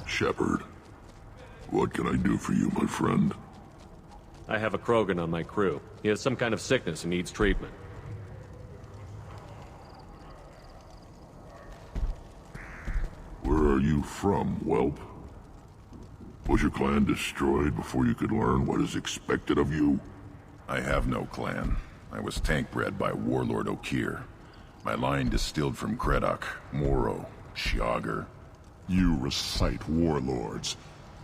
Shepard, what can I do for you, my friend? I have a Krogan on my crew. He has some kind of sickness and needs treatment. Where are you from, whelp? Was your clan destroyed before you could learn what is expected of you? I have no clan. I was tank bred by Warlord Okir. My line distilled from Kredok, Moro, Shiagar. You recite warlords,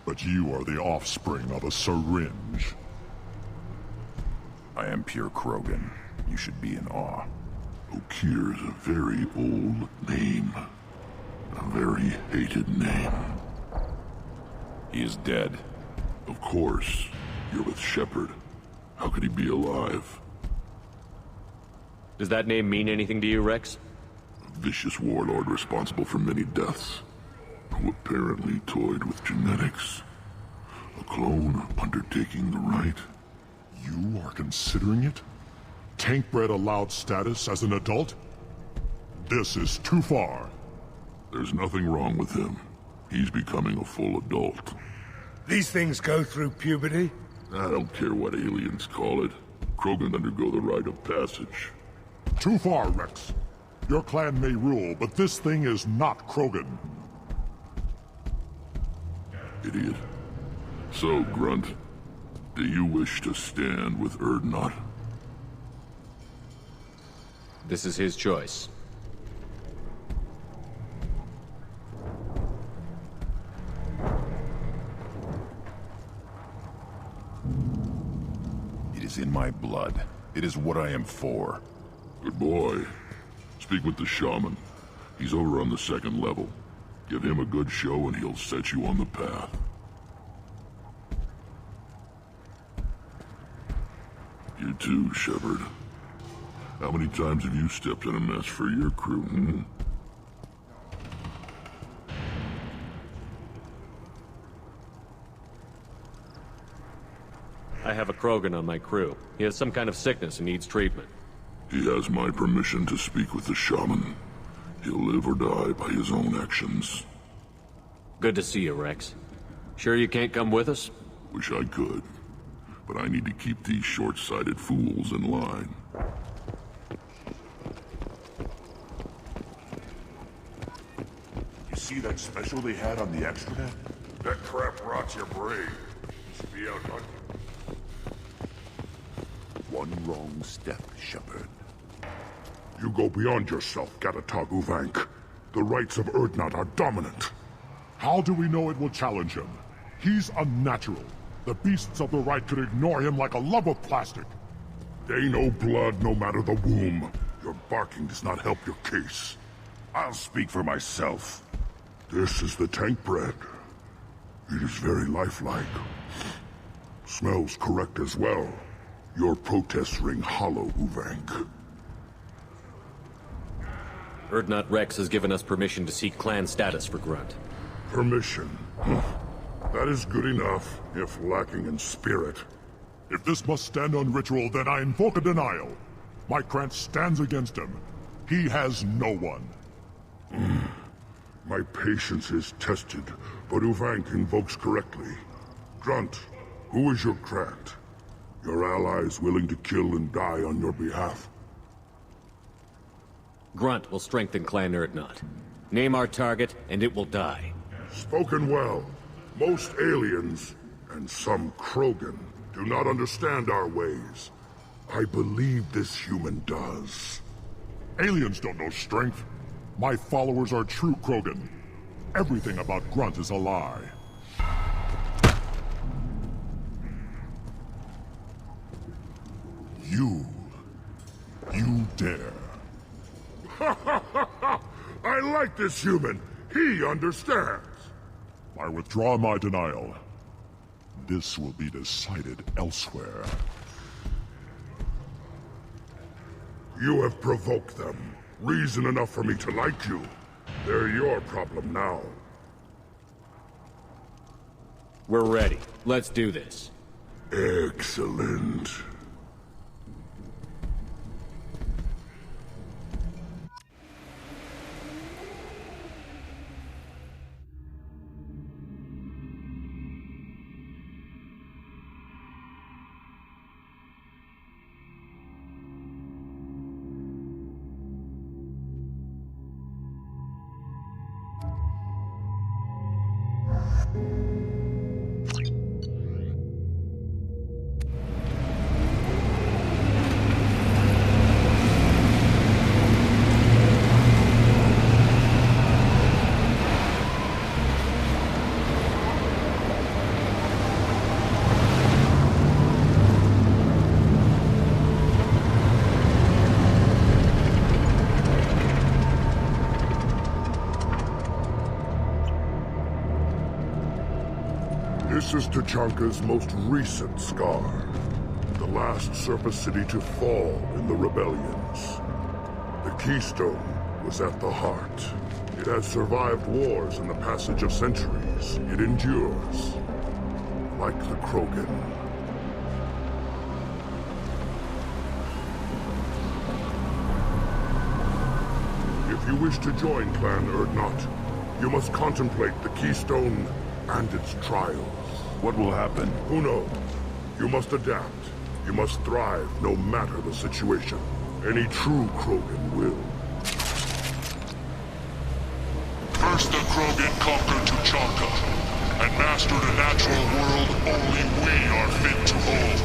but you are the offspring of a syringe. I am pure Krogan. You should be in awe. Okir is a very old name. A very hated name. He is dead. Of course. You're with Shepard. How could he be alive? Does that name mean anything to you, Rex? A vicious warlord responsible for many deaths. Who apparently toyed with genetics. A clone undertaking the right. You are considering it? Tank-bred allowed status as an adult? This is too far. There's nothing wrong with him. He's becoming a full adult. These things go through puberty? I don't care what aliens call it. Krogan undergo the rite of passage. Too far, Rex. Your clan may rule, but this thing is not Krogan. Idiot. So, Grunt, do you wish to stand with Urdnot? This is his choice. It is in my blood. It is what I am for. Good boy. Speak with the shaman. He's over on the second level. Give him a good show and he'll set you on the path. You too, Shepard. How many times have you stepped in a mess for your crew, hmm? I have a Krogan on my crew. He has some kind of sickness and needs treatment. He has my permission to speak with the shaman. He'll live or die by his own actions. Good to see you, Rex. Sure you can't come with us? Wish I could. But I need to keep these short-sighted fools in line. You see that special they had on the extranet? That crap rots your brain. You should be out hunting. One wrong step, Shepard. You go beyond yourself, Gatatog Uvank. The rights of Urdnot are dominant. How do we know it will challenge him? He's unnatural. The beasts of the right could ignore him like a lump of plastic. They know blood no matter the womb. Your barking does not help your case. I'll speak for myself. This is the tank bread. It is very lifelike. Smells correct as well. Your protests ring hollow, Uvank. Urdnot Rex has given us permission to seek clan status for Grunt. Permission? That is good enough, if lacking in spirit. If this must stand on ritual, then I invoke a denial. My Krant stands against him. He has no one. My patience is tested, but Uvank invokes correctly. Grunt, who is your Krant? Your allies willing to kill and die on your behalf? Grunt will strengthen Clan Urdnot. Name our target, and it will die. Spoken well. Most aliens, and some Krogan, do not understand our ways. I believe this human does. Aliens don't know strength. My followers are true Krogan. Everything about Grunt is a lie. You dare. I like this human. He understands. I withdraw my denial. This will be decided elsewhere. You have provoked them. Reason enough for me to like you. They're your problem now. We're ready. Let's do this. Excellent. This is Tachanka's most recent scar. The last surface city to fall in the rebellions. The Keystone was at the heart. It has survived wars and the passage of centuries. It endures. Like the Krogan. If you wish to join Clan Urdnot, you must contemplate the Keystone and its trials. What will happen? Who knows? You must adapt. You must thrive no matter the situation. Any true Krogan will. First the Krogan conquered Tachanka, and mastered a natural world only we are fit to hold.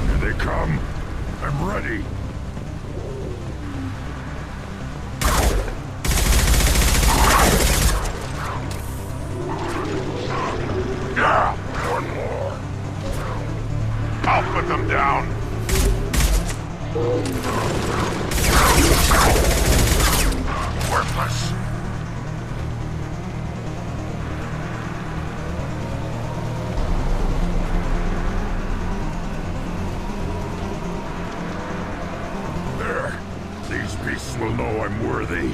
Here they come. I'm ready. One more. I'll put them down. Worthless. There. These beasts will know I'm worthy.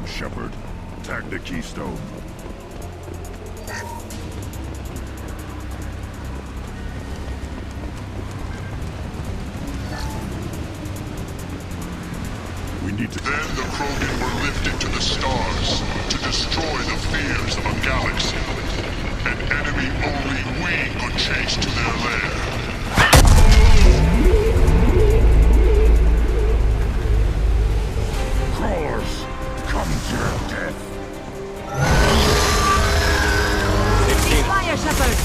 Shepard. Tag the Keystone. We need to... Then the Krogan were lifted to the stars to destroy the fears of a galaxy. An enemy only we could chase to their lair. Crawlers, come to your death. Fire, Shepard!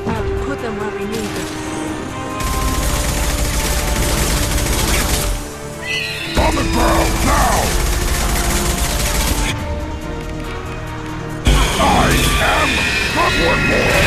We'll put them where we need them. On the ground, now! I am not one more!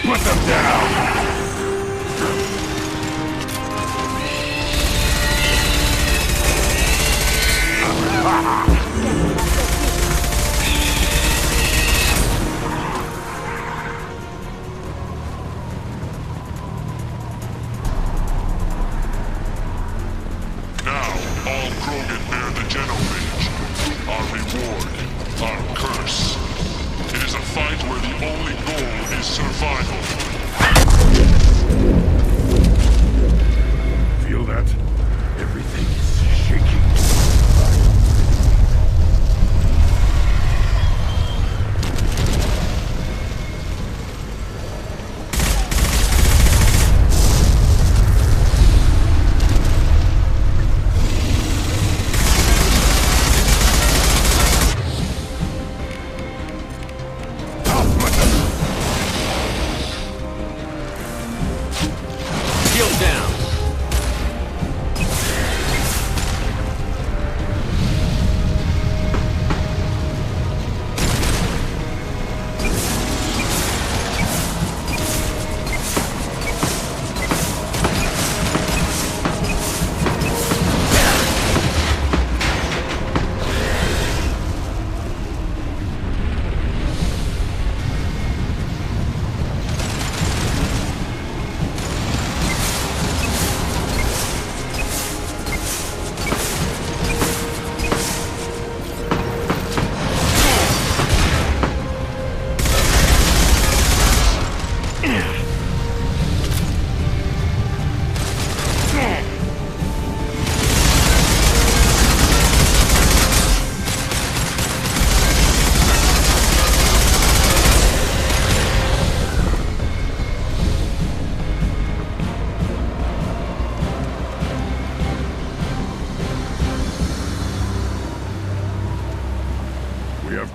Put them down!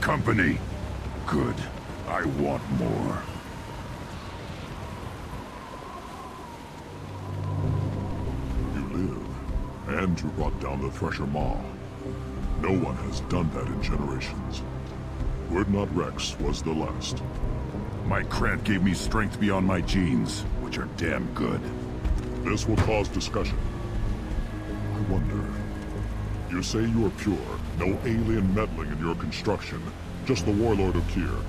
Company. Good. I want more. and who brought down the Thresher Maw. No one has done that in generations. Urdnot Rex was the last. My cred gave me strength beyond my genes, which are damn good. This will cause discussion. I wonder... You say you are pure, no alien meddling in your construction, just the warlord of Kier.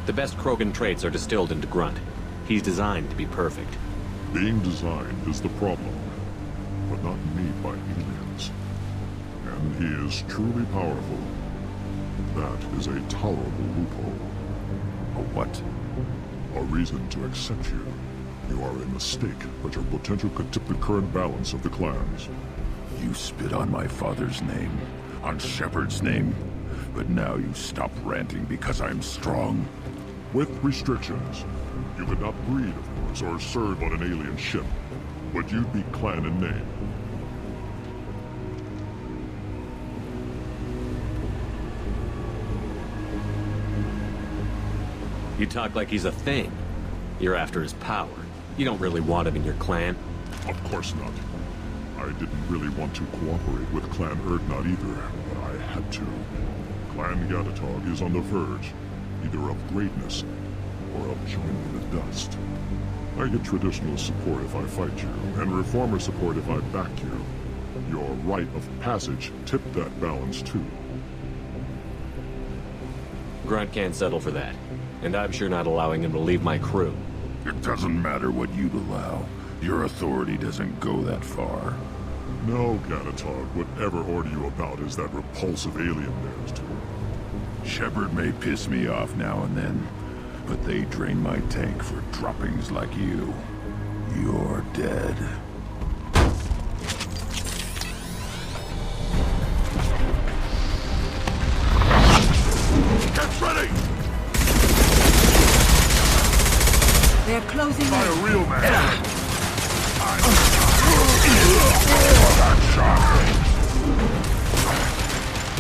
The best Krogan traits are distilled into Grunt. He's designed to be perfect. Being designed is the problem, but not made by aliens. And he is truly powerful. That is a tolerable loophole. A what? A reason to accept you. You are a mistake, but your potential could tip the current balance of the clans. You spit on my father's name, on Shepard's name, but now you stop ranting because I'm strong. With restrictions. You could not breed, of course, or serve on an alien ship, but you'd be clan in name. You talk like he's a thing. You're after his power. You don't really want him in your clan. Of course not. I didn't really want to cooperate with Clan Urdnot either, but I had to. Clan Gatatog is on the verge, either of greatness or of joining the dust. I get traditional support if I fight you, and reformer support if I back you. Your rite of passage tipped that balance too. Grunt can't settle for that, and I'm sure not allowing him to leave my crew. It doesn't matter what you'd allow. Your authority doesn't go that far. No, Gatatog, whatever order you about is that repulsive alien theirs too. Shepard may piss me off now and then, but they drain my tank for droppings like you. You're dead. Get ready! They're closing By in. a real man! That shot!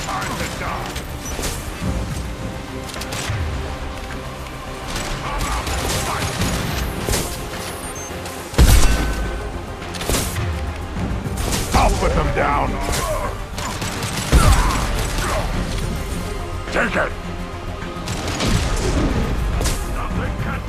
Time to die! I'll put them down! Take it! Nothing can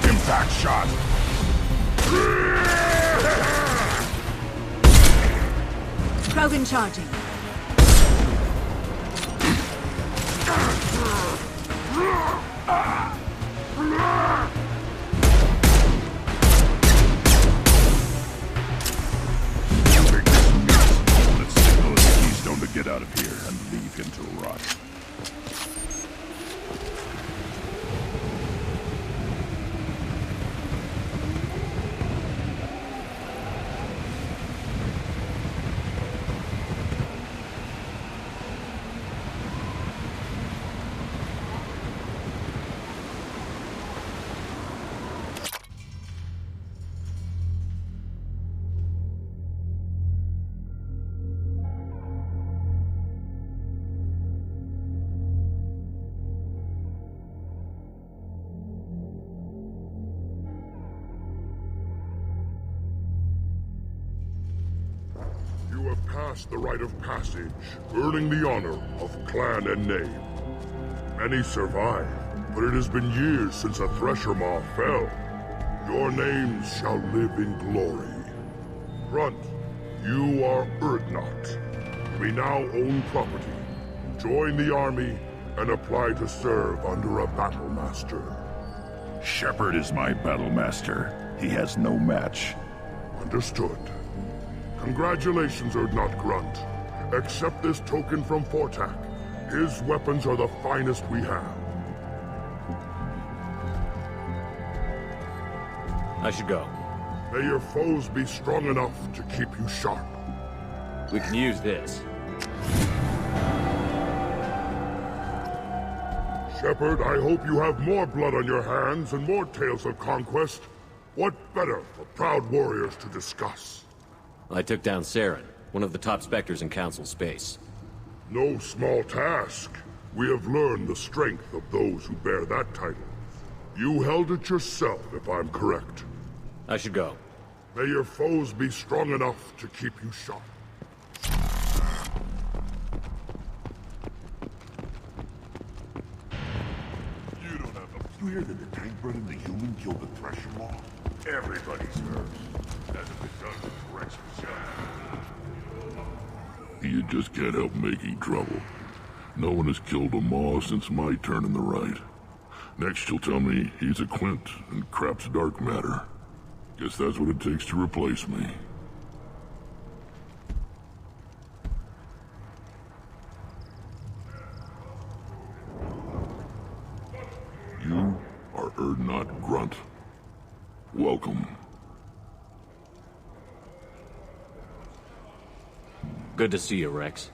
Impact shot! Krogan charging. Let's signal the Keystone to get out of here and leave him to rot. You have passed the rite of passage, earning the honor of clan and name. Many survive, but it has been years since a Thresher Maw fell. Your names shall live in glory. Grunt, you are Urdnot. We now own property. Join the army and apply to serve under a battle master. Shepard is my battle master. He has no match. Understood. Congratulations, Urdnot Grunt. Accept this token from Fortak. His weapons are the finest we have. I should go. May your foes be strong enough to keep you sharp. We can use this. Shepard, I hope you have more blood on your hands and more tales of conquest. What better for proud warriors to discuss? I took down Saren, one of the top Spectres in Council space. No small task. We have learned the strength of those who bear that title. You held it yourself, if I'm correct. I should go. May your foes be strong enough to keep you sharp. You hear that the tank bred and the human killed the Thresher Maw? Everybody's hurt. Hasn't been done to correct himself. You just can't help making trouble. No one has killed a Maw since my turn in the right. Next you'll tell me he's a Quint and crap's dark matter. Guess that's what it takes to replace me. You are Urdnot Grunt. Welcome. Good to see you, Rex.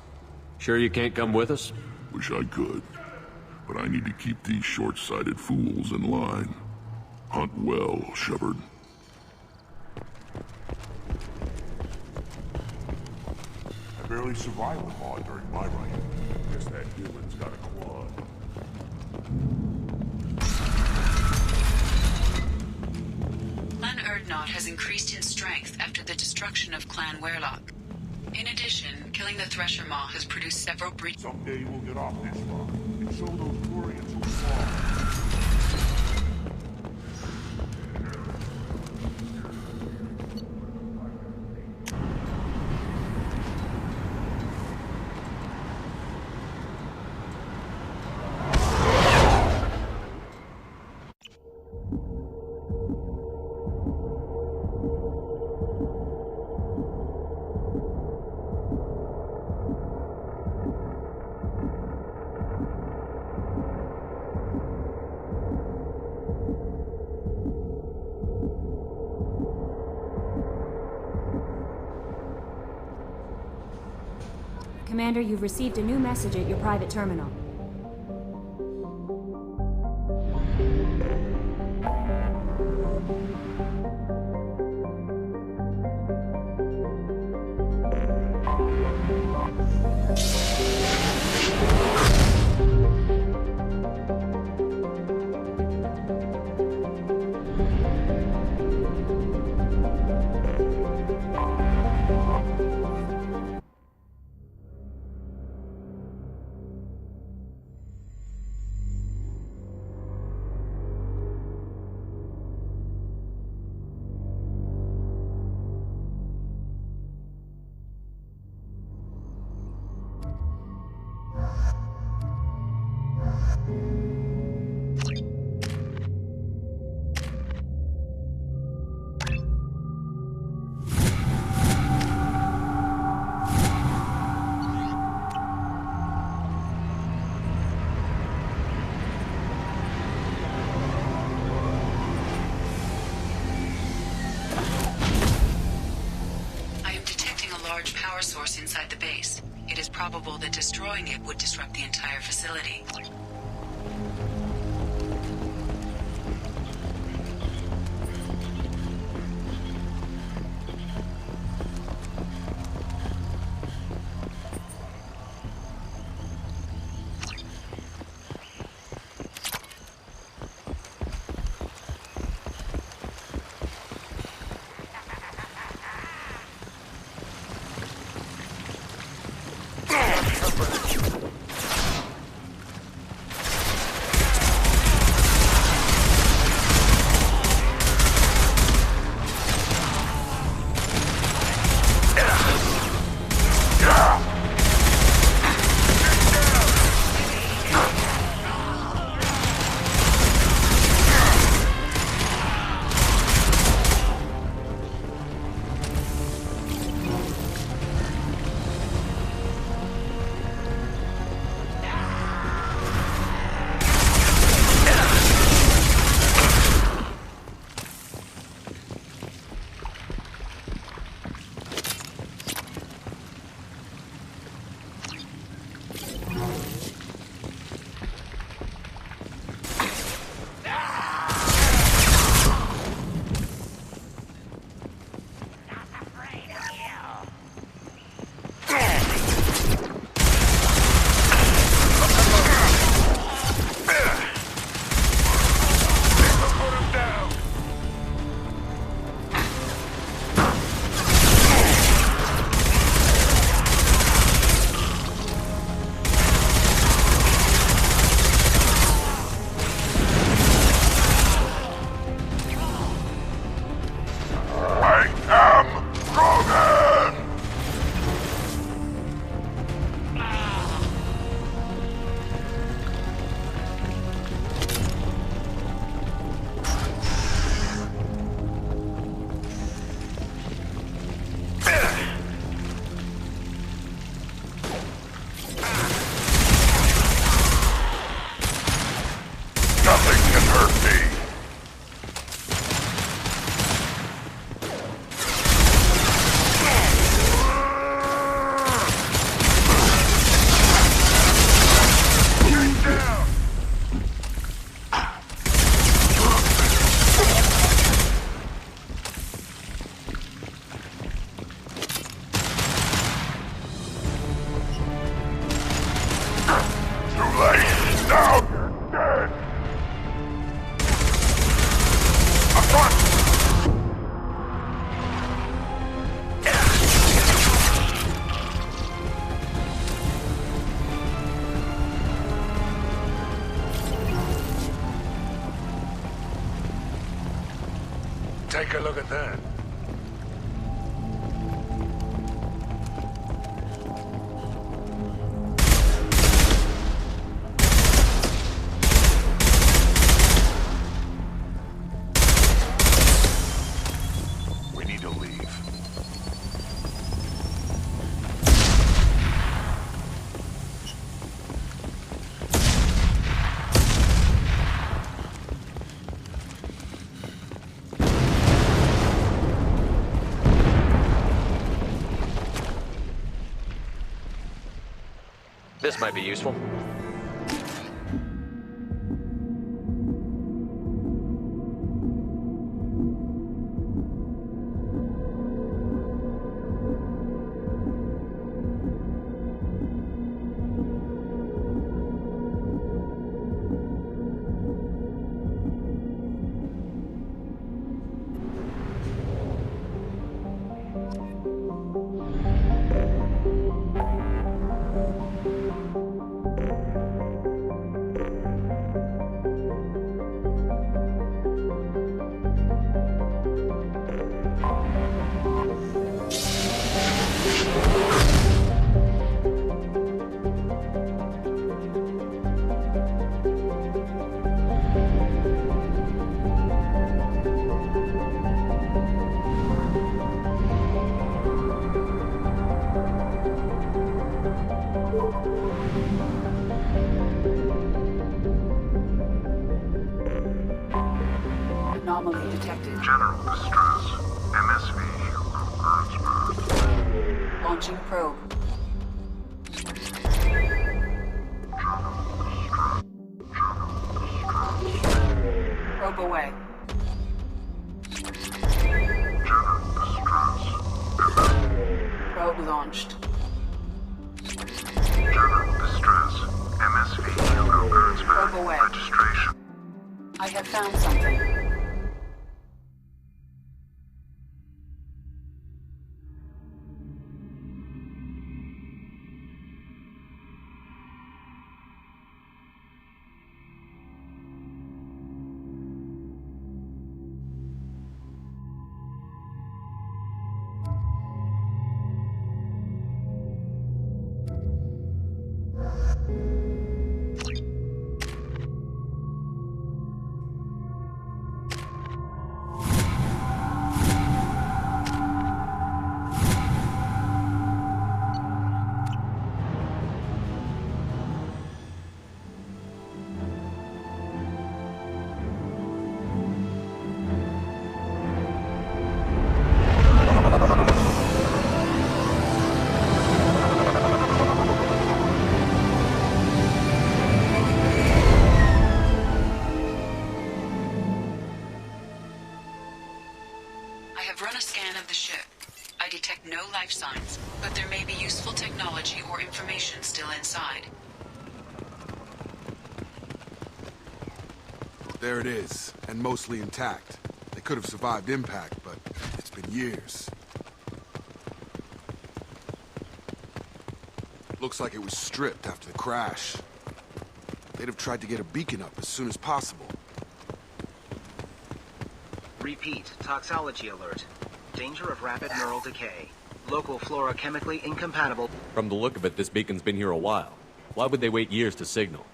Sure you can't come with us? Wish I could. But I need to keep these short-sighted fools in line. Hunt well, Shepard. I barely survived the Maw during my reign. Guess that human's got a quad. Clan Urdnot has increased in strength after the destruction of Clan Werlock. In addition, killing the Thresher Maw has produced several breaches. Someday we'll get off this rock and show those Quarians who's wrong. Commander, you've received a new message at your private terminal. Source inside the base. It is probable that destroying it would disrupt the entire facility. Take a look at that. We need to leave. This might be useful. Anomaly detected. General distress. MSV Hugo. Launching probe. Probe away. General distress. Probe launched. General distress. MSV Hugo Probe away. registration. I have found something. Life signs, but there may be useful technology or information still inside. There it is, and mostly intact. They could have survived impact, but it's been years. Looks like it was stripped after the crash. They'd have tried to get a beacon up as soon as possible. Repeat, toxology alert. Danger of rapid neural decay. Local flora chemically incompatible. From the look of it, this beacon's been here a while. Why would they wait years to signal?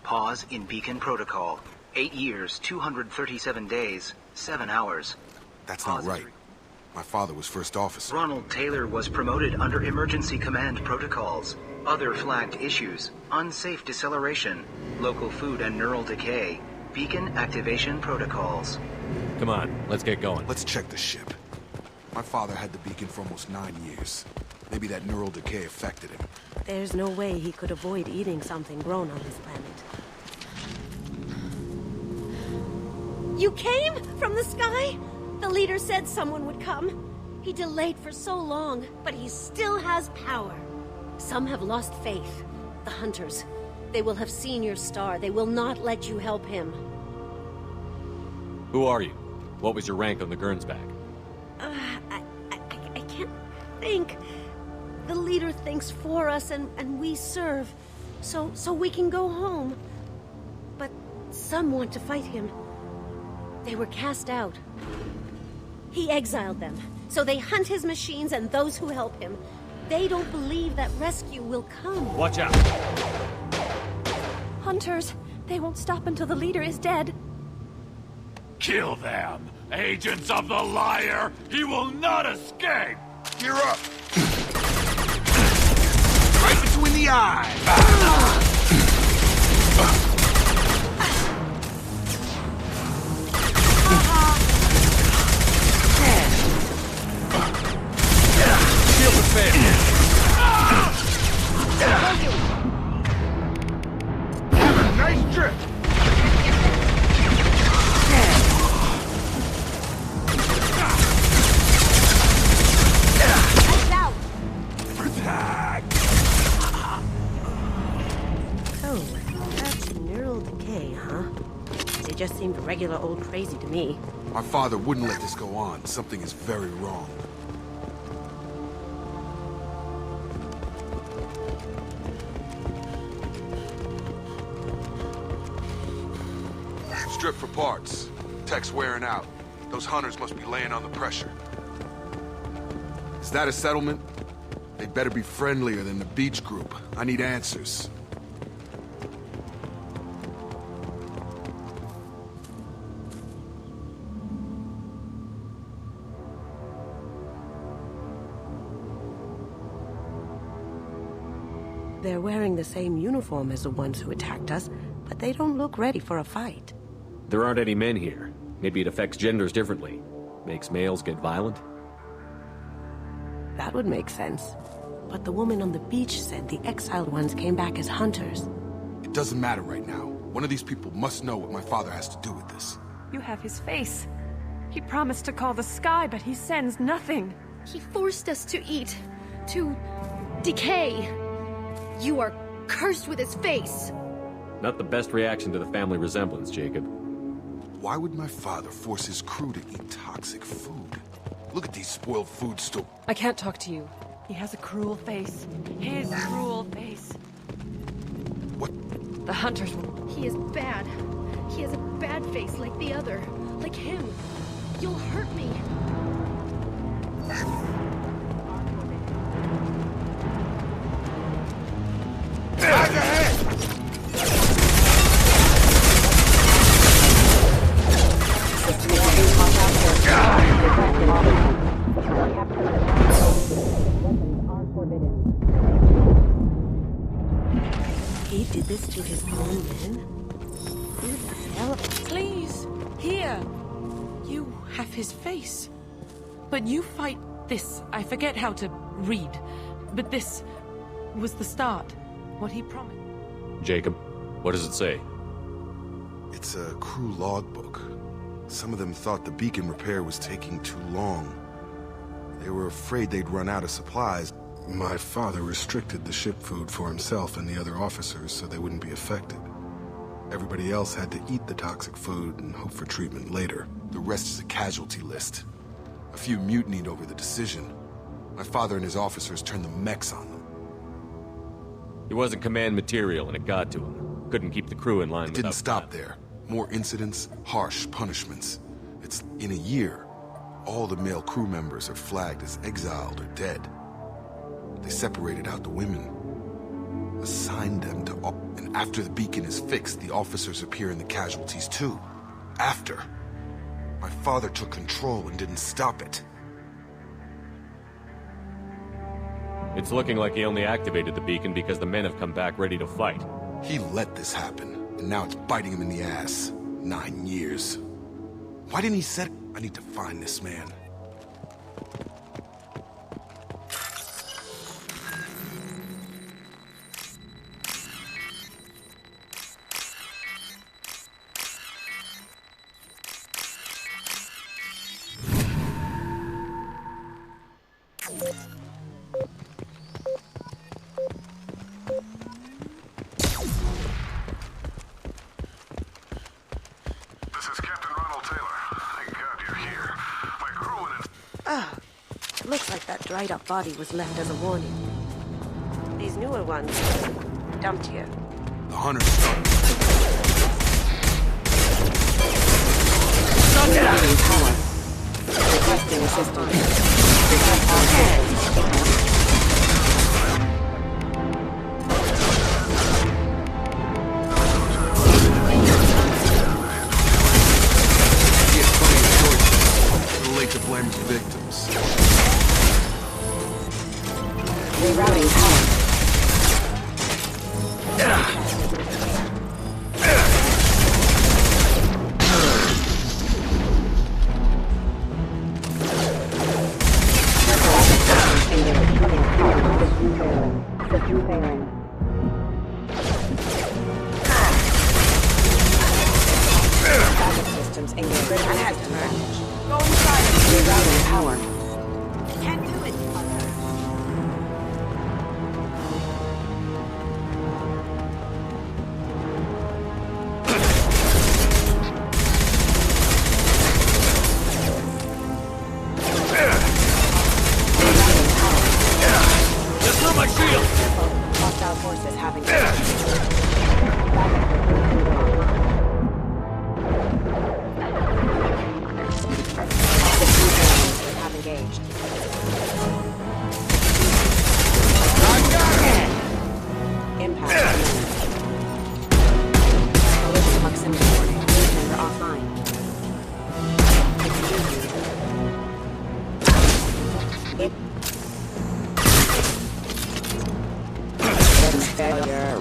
Pause in beacon protocol. 8 years, 237 days, 7 hours. That's not right. My father was first officer. Ronald Taylor was promoted under emergency command protocols. Other flagged issues. Unsafe deceleration. Local food and neural decay. Beacon activation protocols. Come on, let's get going. Let's check the ship. My father had the beacon for almost 9 years. Maybe that neural decay affected him. There's no way he could avoid eating something grown on this planet. You came from the sky? The leader said someone would come. He delayed for so long, but he still has power. Some have lost faith. The hunters. They will have seen your star. They will not let you help him. Who are you? What was your rank on the Gernsback? I can't think. The leader thinks for us and we serve. So we can go home. But some want to fight him. They were cast out. He exiled them, so they hunt his machines and those who help him. They don't believe that rescue will come. Watch out! Hunters! They won't stop until the leader is dead. Kill them! Agents of the liar! He will not escape! Gear up! Right between the eyes! Shield the fail! Nice trip! Just seemed regular old crazy to me. My father wouldn't let this go on. Something is very wrong. Strip for parts. Tech's wearing out. Those hunters must be laying on the pressure. Is that a settlement? They'd better be friendlier than the beach group. I need answers. They're wearing the same uniform as the ones who attacked us, but they don't look ready for a fight. There aren't any men here. Maybe it affects genders differently. Makes males get violent? That would make sense. But the woman on the beach said the exiled ones came back as hunters. It doesn't matter right now. One of these people must know what my father has to do with this. You have his face. He promised to call the sky, but he sends nothing. He forced us to eat, to decay. You are cursed with his face. Not the best reaction to the family resemblance, Jacob. Why would my father force his crew to eat toxic food? Look at these spoiled food stores. I can't talk to you. He has a cruel face. His cruel face. What? The hunters will... He is bad. He has a bad face like the other. Like him. You'll hurt me. He did this to his own men? Who the hell? Please, here. You have his face. But you fight this. I forget how to read. But this was the start. What he promised. Jacob, what does it say? It's a crew logbook. Some of them thought the beacon repair was taking too long. They were afraid they'd run out of supplies. My father restricted the ship food for himself and the other officers so they wouldn't be affected. Everybody else had to eat the toxic food and hope for treatment later. The rest is a casualty list. A few mutinied over the decision. My father and his officers turned the mechs on them. He wasn't command material and it got to him. Couldn't keep the crew in line. It didn't stop there. More incidents, harsh punishments. It's in a year. All the male crew members are flagged as exiled or dead. They separated out the women, assigned them to all, and after the beacon is fixed, the officers appear in the casualties too. After. My father took control and didn't stop it. It's looking like he only activated the beacon because the men have come back ready to fight. He let this happen, and now it's biting him in the ass. 9 years. Why didn't he set... I need to find this man. Dried up body was left as a warning. These newer ones dumped here. The hunters started. Requesting assistance. Request all hands. To blame the victims. Rerouting power. Systems engaged. Go inside. Rerouting power. Can't do it. Just throw my shield! Hostile forces having engaged. Impact. Collision proximity warning. Commander offline. Failure.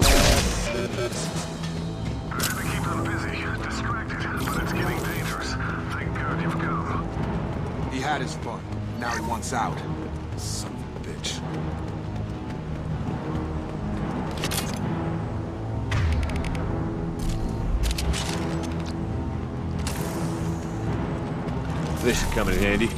Keep them busy, distracted, but it's getting dangerous. Thank God you've come. He had his fun. Now he wants out. Son of a bitch. This should come in handy.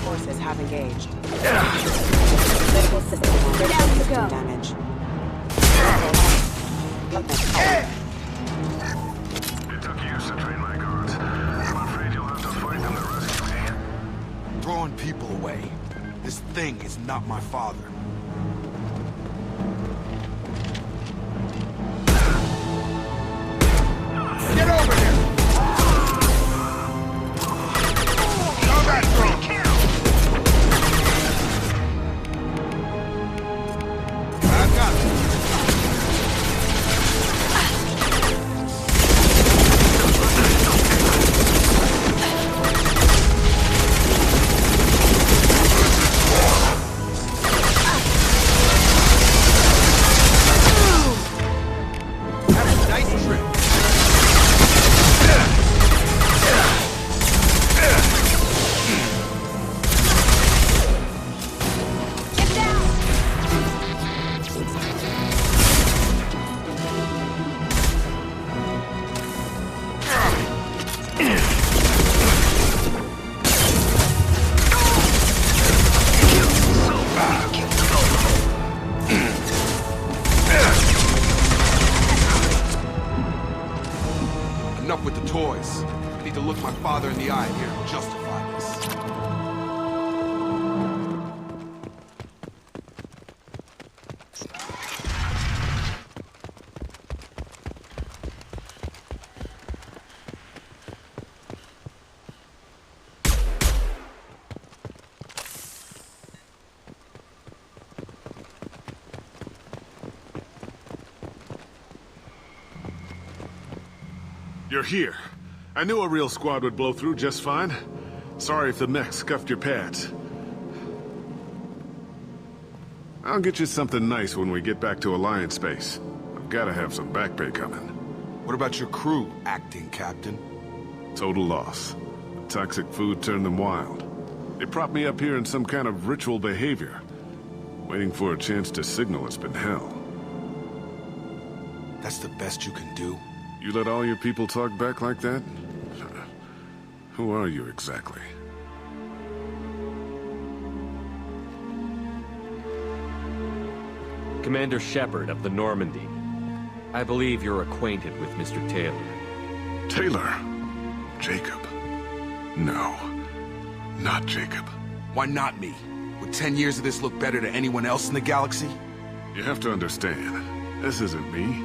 Forces have engaged. Critical system damage. It took years to train my guards. I'm afraid you'll have to fight them to rescue me. Throwing people away. This thing is not my father. Get over here! Combat drone! I've got it. Enough with the toys. I need to look my father in the eye here and justify this. You're here. I knew a real squad would blow through just fine. Sorry if the mech scuffed your pads. I'll get you something nice when we get back to Alliance space. I've gotta have some back pay coming. What about your crew, acting captain? Total loss. The toxic food turned them wild. They propped me up here in some kind of ritual behavior. Waiting for a chance to signal it's been hell. That's the best you can do? You let all your people talk back like that? Who are you exactly? Commander Shepard of the Normandy. I believe you're acquainted with Mr. Taylor. Taylor? Jacob? No. Not Jacob. Why not me? Would 10 years of this look better to anyone else in the galaxy? You have to understand, this isn't me.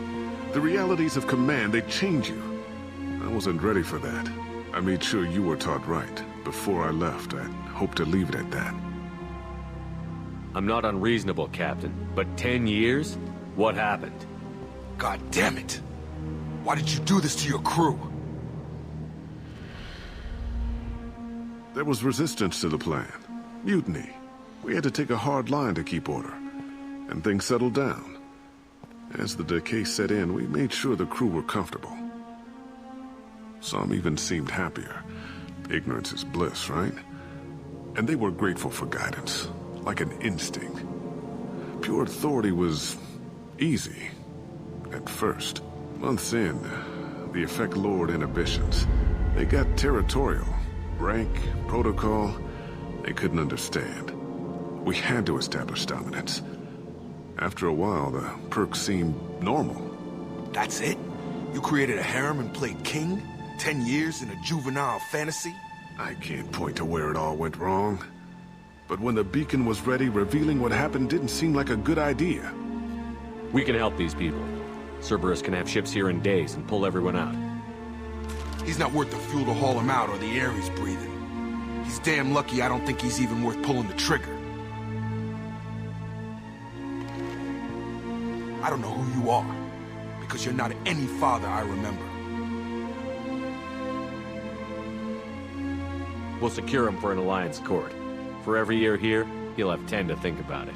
The realities of command, they change you. I wasn't ready for that. I made sure you were taught right. Before I left, I hoped to leave it at that. I'm not unreasonable, Captain, but 10 years? What happened? God damn it! Why did you do this to your crew? There was resistance to the plan. Mutiny. We had to take a hard line to keep order. And things settled down. As the decay set in, we made sure the crew were comfortable. Some even seemed happier. Ignorance is bliss, right? And they were grateful for guidance, like an instinct. Pure authority was easy, at first. Months in, the effect lowered inhibitions. They got territorial. Rank, protocol, they couldn't understand. We had to establish dominance. After a while, the perks seemed normal. That's it? You created a harem and played king? 10 years in a juvenile fantasy? I can't point to where it all went wrong. But when the beacon was ready, revealing what happened didn't seem like a good idea. We can help these people. Cerberus can have ships here in days and pull everyone out. He's not worth the fuel to haul him out or the air he's breathing. He's damn lucky I don't think he's even worth pulling the trigger. I don't know who you are, because you're not any father I remember. We'll secure him for an Alliance court. For every year here, he'll have 10 to think about it.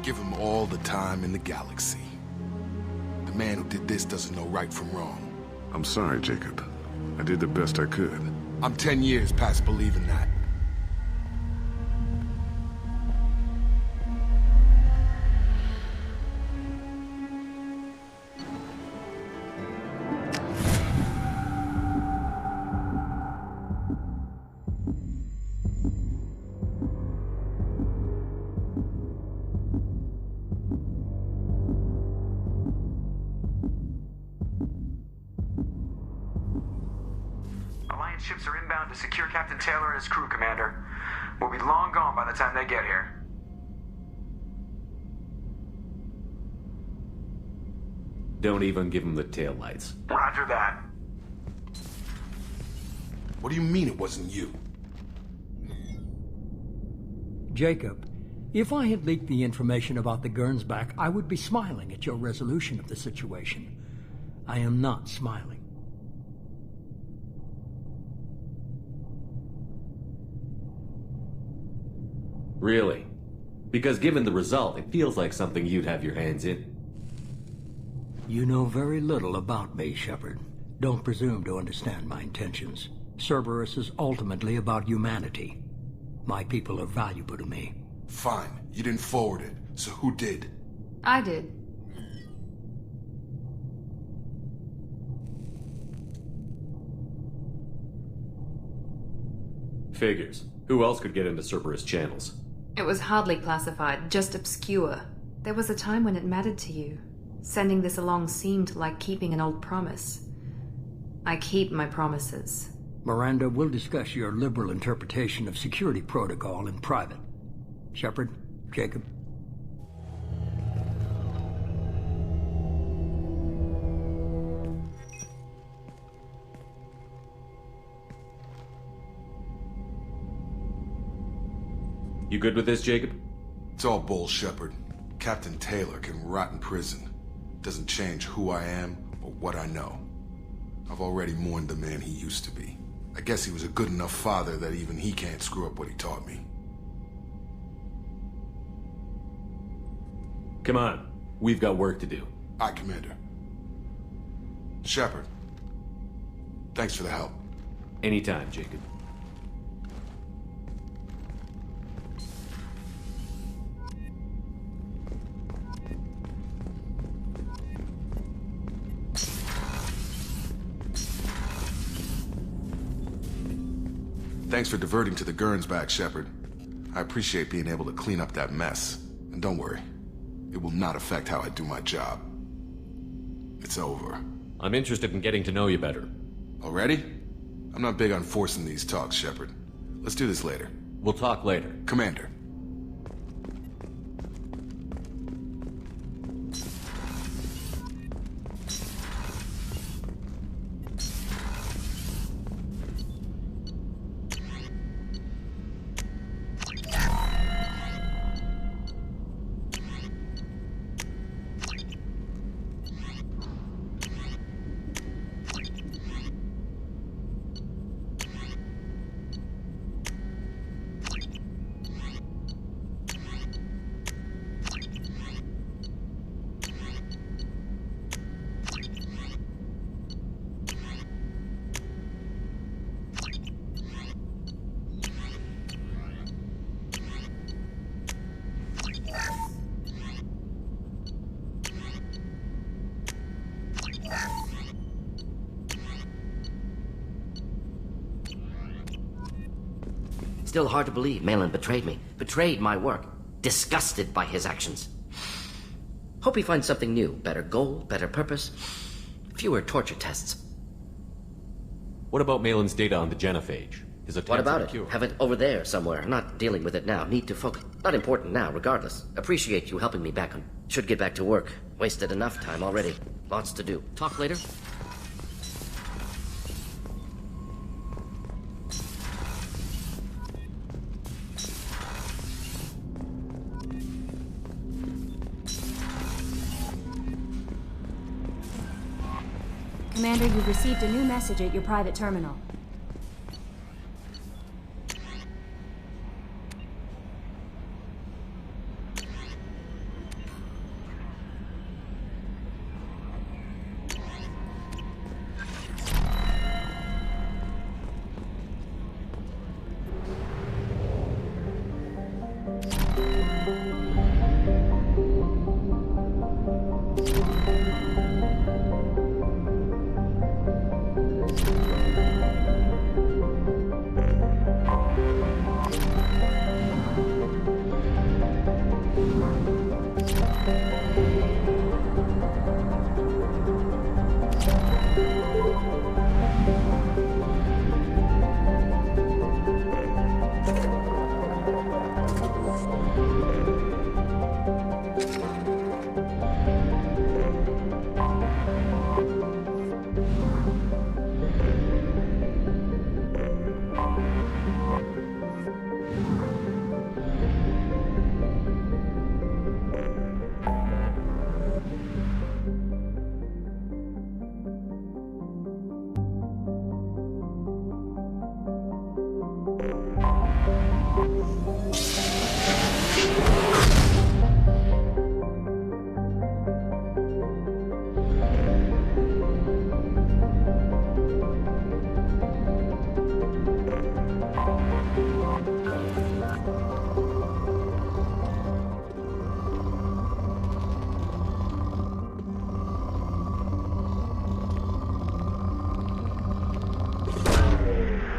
Give him all the time in the galaxy. The man who did this doesn't know right from wrong. I'm sorry, Jacob. I did the best I could. I'm 10 years past believing that. Ships are inbound to secure Captain Taylor and his crew, Commander. We'll be long gone by the time they get here. Don't even give him the taillights. Roger that. What do you mean it wasn't you? Jacob, if I had leaked the information about the Gernsback, I would be smiling at your resolution of the situation. I am not smiling. Really? Because given the result, it feels like something you'd have your hands in. You know very little about me, Shepard. Don't presume to understand my intentions. Cerberus is ultimately about humanity. My people are valuable to me. Fine. You didn't forward it. So who did? I did. Figures. Who else could get into Cerberus channels? It was hardly classified, just obscure. There was a time when it mattered to you. Sending this along seemed like keeping an old promise. I keep my promises. Miranda, we'll discuss your liberal interpretation of security protocol in private. Shepard, Jacob. You good with this, Jacob? It's all bull, Shepard. Captain Taylor can rot in prison. Doesn't change who I am or what I know. I've already mourned the man he used to be. I guess he was a good enough father that even he can't screw up what he taught me. Come on. We've got work to do. Aye, Commander. Shepard. Thanks for the help. Anytime, Jacob. Thanks for diverting to the Gernsback, Shepard. I appreciate being able to clean up that mess. And don't worry, It will not affect how I do my job. It's over. I'm interested in getting to know you better. Already? I'm not big on forcing these talks, Shepard. Let's do this later. We'll talk later. Commander. Still hard to believe Malin betrayed me. Betrayed my work. Disgusted by his actions. Hope he finds something new. Better goal, better purpose. Fewer torture tests. What about Malin's data on the genophage? His attempt What about at a cure? it? Have it over there somewhere. Not dealing with it now. Need to focus. Not important now, regardless. Appreciate you helping me back on. Should get back to work. Wasted enough time already. Lots to do. Talk later. Commander, you've received a new message at your private terminal.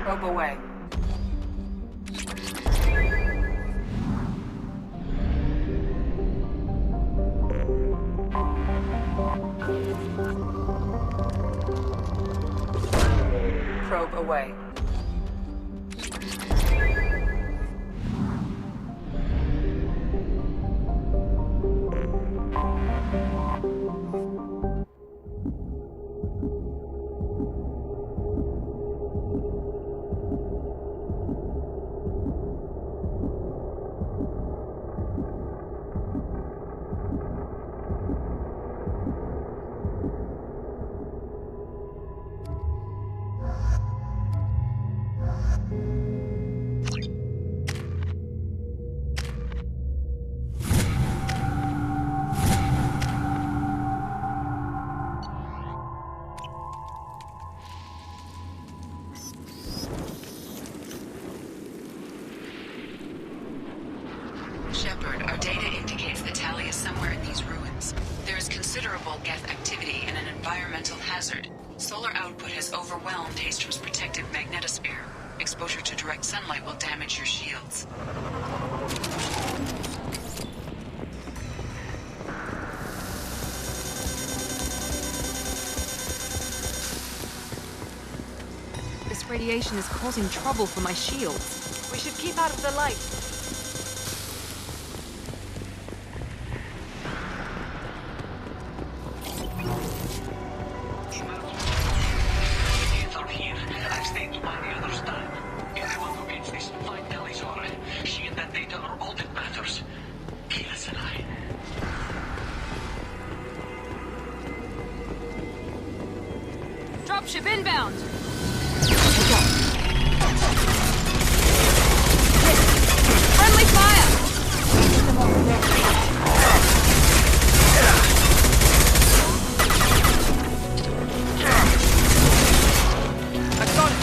Probe away. Probe away. Shepard, our data indicates that Tali is somewhere in these ruins. There is considerable Geth activity and an environmental hazard. Solar output has overwhelmed Hastrom's protective magnetosphere. Exposure to direct sunlight will damage your shields. This radiation is causing trouble for my shields. We should keep out of the light. I've stayed to many others time. Anyone who gets this, find Tali'Zorah. She and that data are all that matters. Keyless and I. Dropship inbound! Friendly fire! I got it!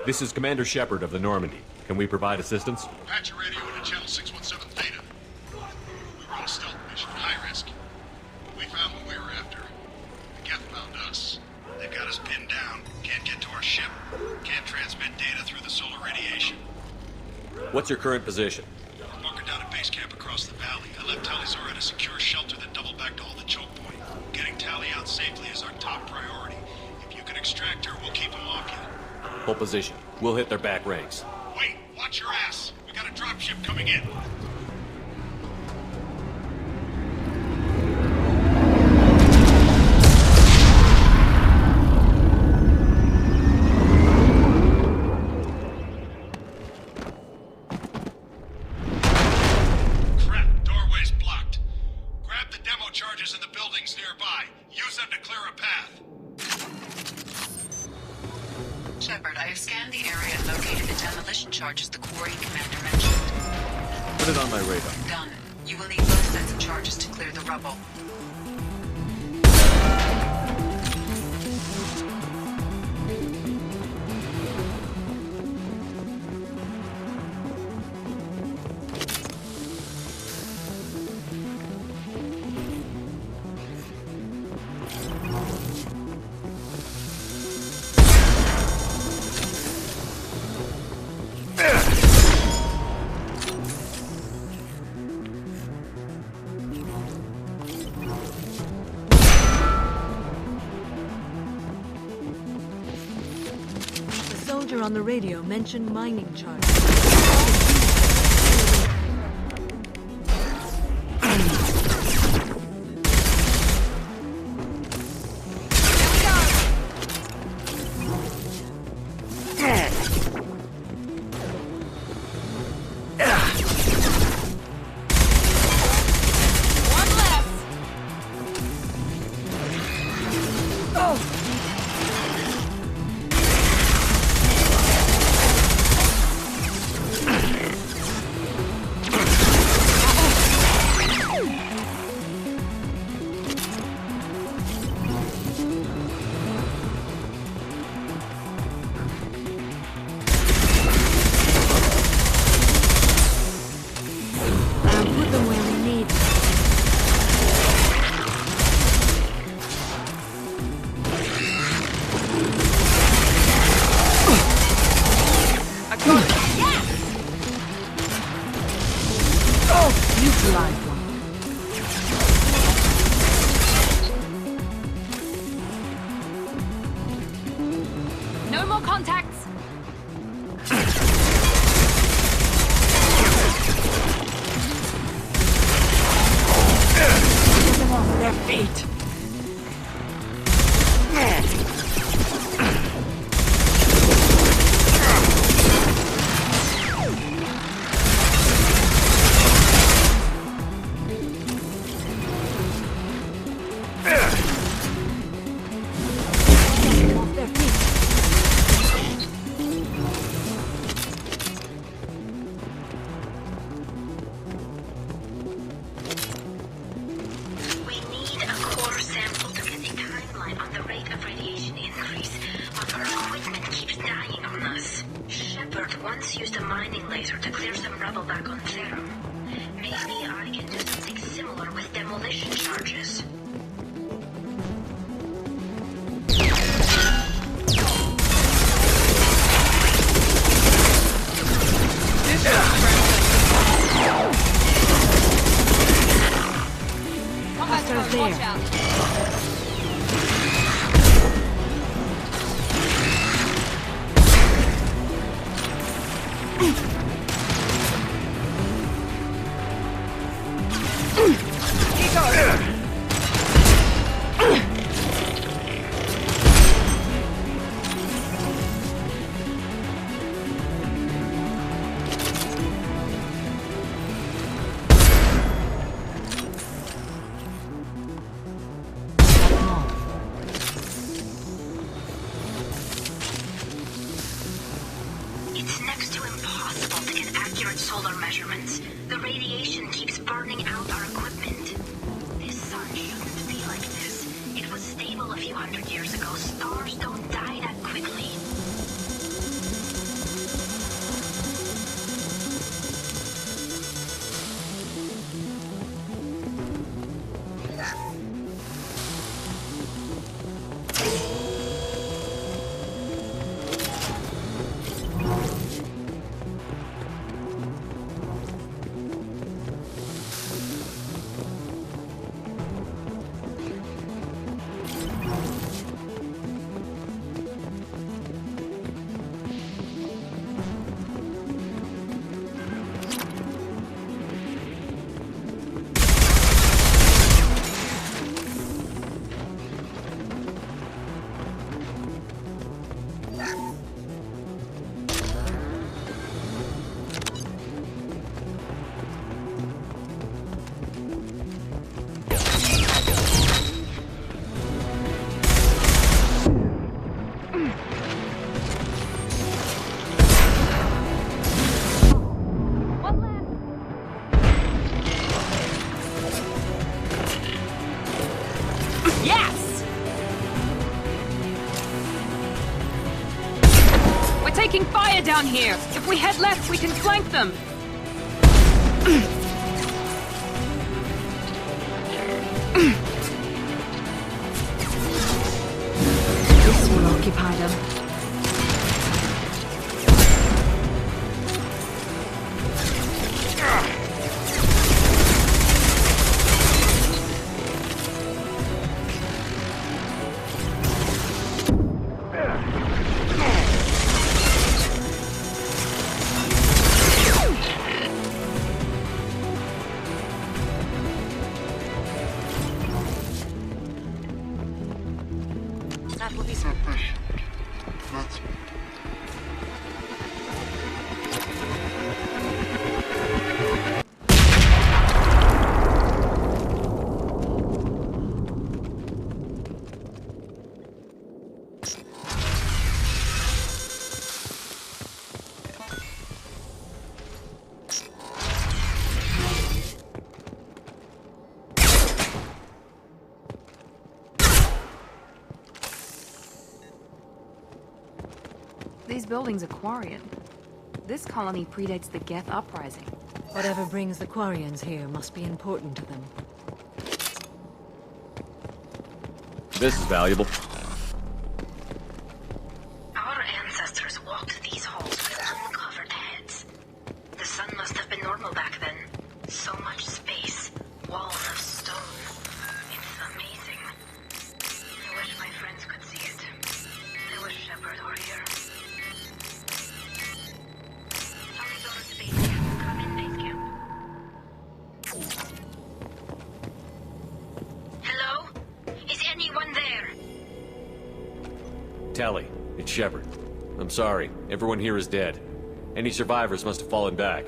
This is Commander Shepard of the Normandy. Can we provide assistance? Patch your radio into channel 617 Theta. We were on a stealth mission, high risk. We found what we were after. The Geth found us. They've got us pinned down. Can't get to our ship. Can't transmit data through the solar radiation. What's your current position? We're bunkered down at base camp across the valley. I left Tali'Zorah at a secure shelter that doubled back to hold the choke point. Getting Tali out safely is our top priority. If you can extract her, we'll keep them off you. Hold position. We'll hit their back ranks. Wait! Watch your ass! We got a dropship coming in! Crap! Doorway's blocked. Grab the demo charges in the buildings nearby. Use them to clear a path. Shepard, I have scanned the area and located the demolition charges the quarry commander mentioned. Put it on my radar. Done. You will need both sets of charges to clear the rubble. Commander on the radio mentioned mining charges. No more contacts! Get them off their feet! Down here. If we head left, we can flank them. This will occupy them. That will be sufficient. That's... These buildings are Quarian. This colony predates the Geth uprising. Whatever brings the Quarians here must be important to them. This is valuable. Our ancestors walked these halls with uncovered heads. The sun must have been normal back then. So much space, walls of stone. It's amazing. I wish my friends could see it. I wish Shepard were here. Hello? Is anyone there? Tally, it's Shepard. I'm sorry, everyone here is dead. Any survivors must have fallen back.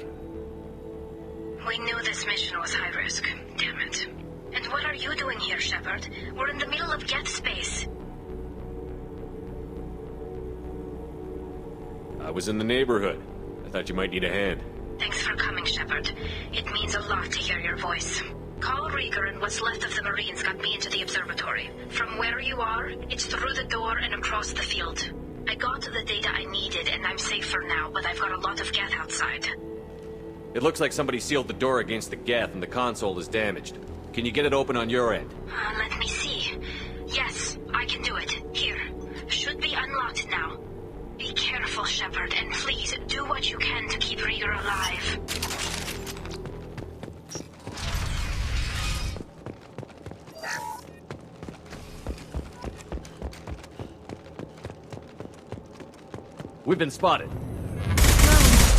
We knew this mission was high risk. Damn it. And what are you doing here, Shepard? We're in the middle of Geth space. I was in the neighborhood. I thought you might need a hand. Thanks for coming, Shepard. It means a lot to hear your voice. Carl Rieger and what's left of the Marines got me into the observatory. From where you are, it's through the door and across the field. I got the data I needed and I'm safe for now, but I've got a lot of Geth outside. It looks like somebody sealed the door against the Geth and the console is damaged. Can you get it open on your end? Let me see. Yes, I can do it. Here. Should be unlocked now. Be careful, Shepard, and please do what you can to keep Rieger alive. We've been spotted.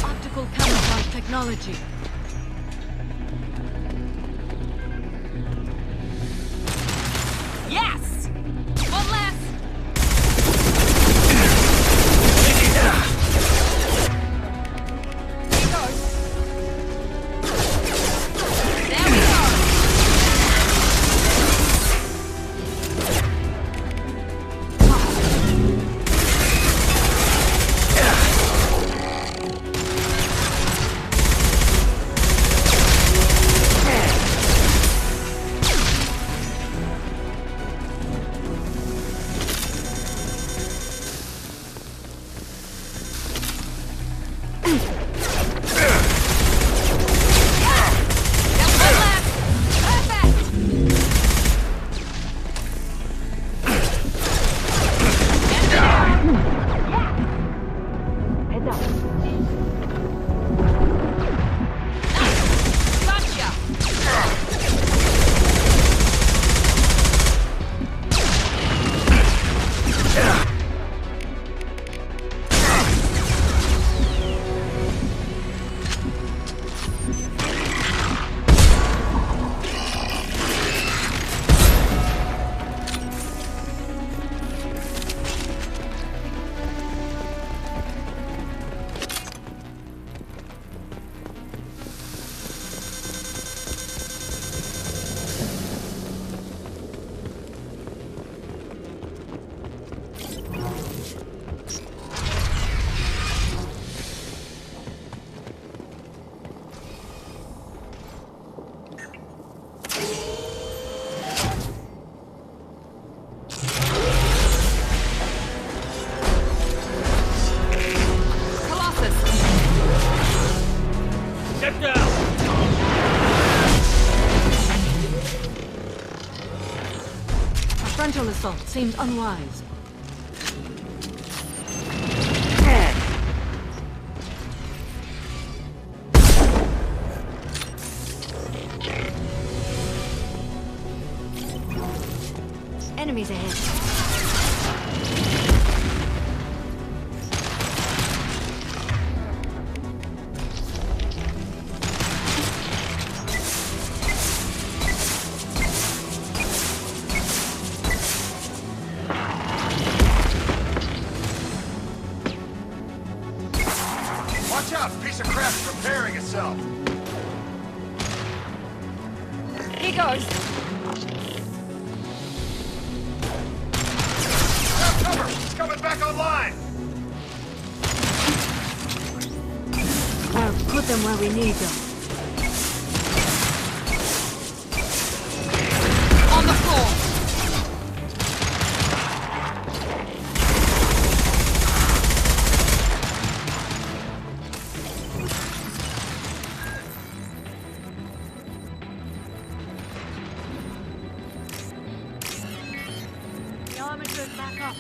Optical camouflage technology. Yes! One less! Frontal assault seems unwise. Enemies ahead. yourself. He goes. Grab cover! It's coming back online! Well, put them where we need them. On the floor! Telemeters back up.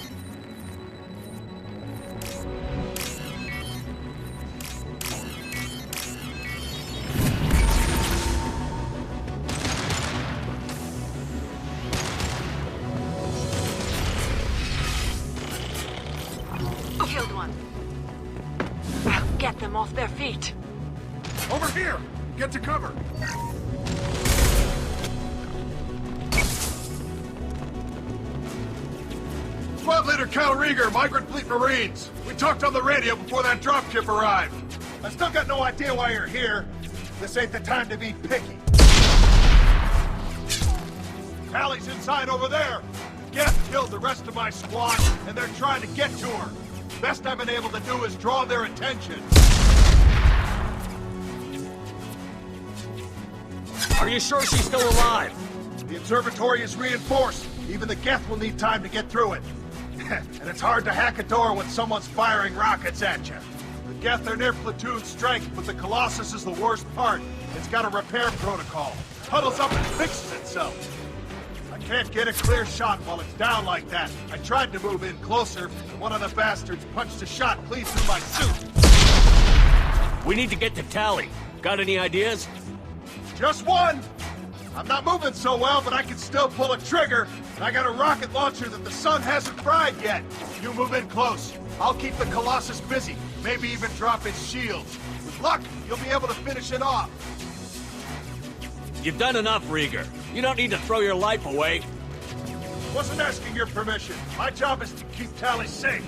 Killed one. I'll get them off their feet. Over here! Get to cover! Squad Leader Cal Rieger, Migrant Fleet Marines. We talked on the radio before that dropship arrived. I still got no idea why you're here. This ain't the time to be picky. Tally's inside over there. Geth killed the rest of my squad, and they're trying to get to her. Best I've been able to do is draw their attention. Are you sure she's still alive? The observatory is reinforced. Even the Geth will need time to get through it. And it's hard to hack a door when someone's firing rockets at you. The Geth are near platoon strength, but the Colossus is the worst part. It's got a repair protocol. Huddles up and fixes itself. I can't get a clear shot while it's down like that. I tried to move in closer, and one of the bastards punched a shot clean through my suit. We need to get to Tally. Got any ideas? Just one! I'm not moving so well, but I can still pull a trigger. And I got a rocket launcher that the sun hasn't fried yet. You move in close. I'll keep the Colossus busy. Maybe even drop its shields. With luck, you'll be able to finish it off. You've done enough, Rieger. You don't need to throw your life away. Wasn't asking your permission. My job is to keep Tally safe.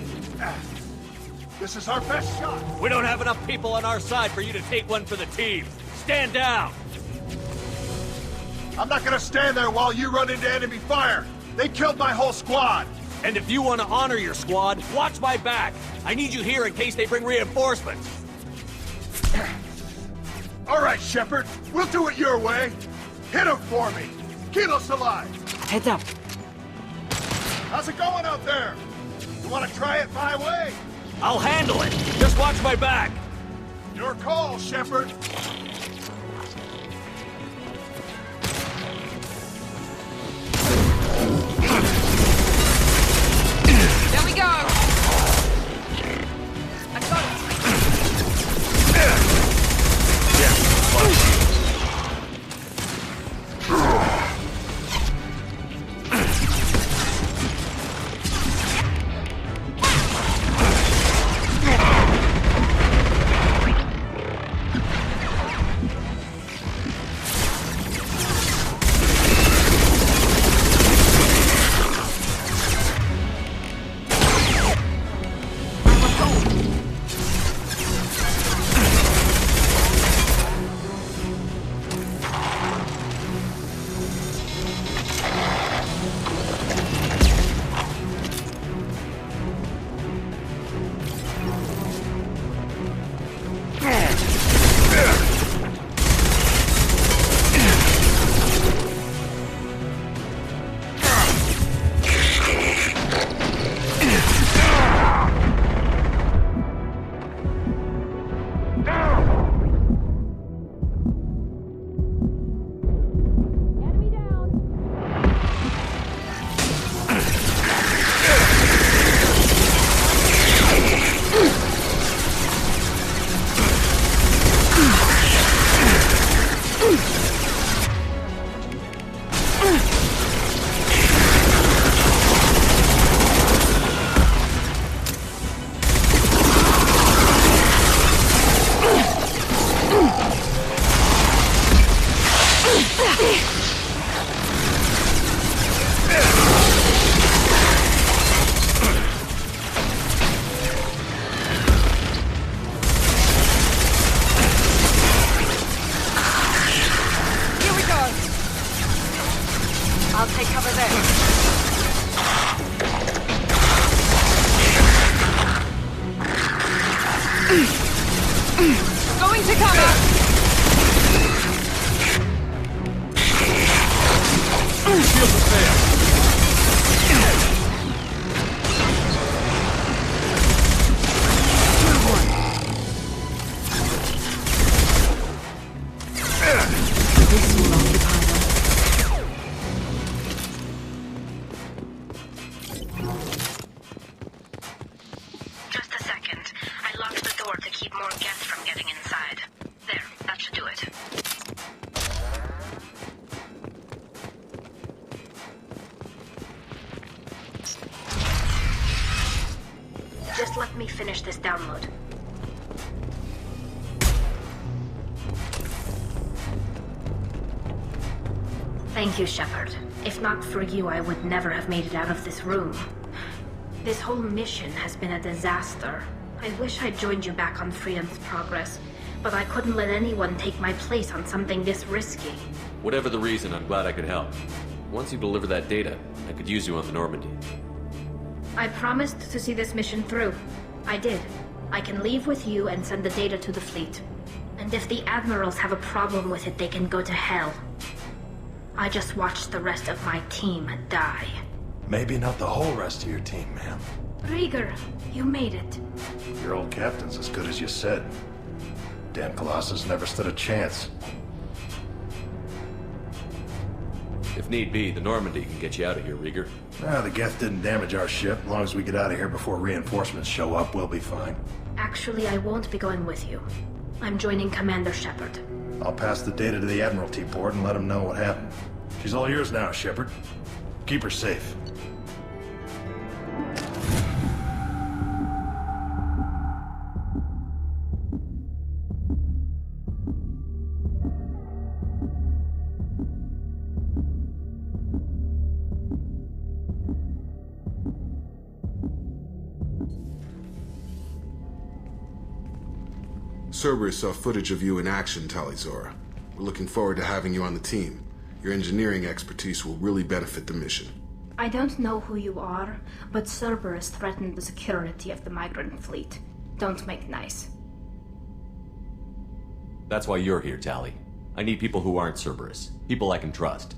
This is our best shot. We don't have enough people on our side for you to take one for the team. Stand down! I'm not gonna stand there while you run into enemy fire. They killed my whole squad. And if you want to honor your squad, watch my back. I need you here in case they bring reinforcements. All right, Shepard. We'll do it your way. Hit him for me. Kilos alive. Heads up. How's it going out there? You want to try it my way? I'll handle it. Just watch my back. Your call, Shepard. There we go! I got it! Going to cover! Shields are failed. This will occupy them. Just a second. I locked the door to keep more guests from getting inside. There, that should do it. Just let me finish this download. Thank you, Shepard. If not for you, I would never have made it out of this room. This whole mission has been a disaster. I wish I'd joined you back on Freedom's Progress, but I couldn't let anyone take my place on something this risky. Whatever the reason, I'm glad I could help. Once you deliver that data, I could use you on the Normandy. I promised to see this mission through. I did. I can leave with you and send the data to the fleet. And if the admirals have a problem with it, they can go to hell. I just watched the rest of my team die. Maybe not the whole rest of your team, ma'am. Rieger, you made it. Your old captain's as good as you said. Damn Colossus never stood a chance. If need be, the Normandy can get you out of here, Rieger. The Geth didn't damage our ship. As long as we get out of here before reinforcements show up, we'll be fine. Actually, I won't be going with you. I'm joining Commander Shepard. I'll pass the data to the Admiralty board and let them know what happened. She's all yours now, Shepard. Keep her safe. Cerberus saw footage of you in action, Talizora. We're looking forward to having you on the team. Your engineering expertise will really benefit the mission. I don't know who you are, but Cerberus threatened the security of the migrant fleet. Don't make nice. That's why you're here, Tali. I need people who aren't Cerberus. People I can trust.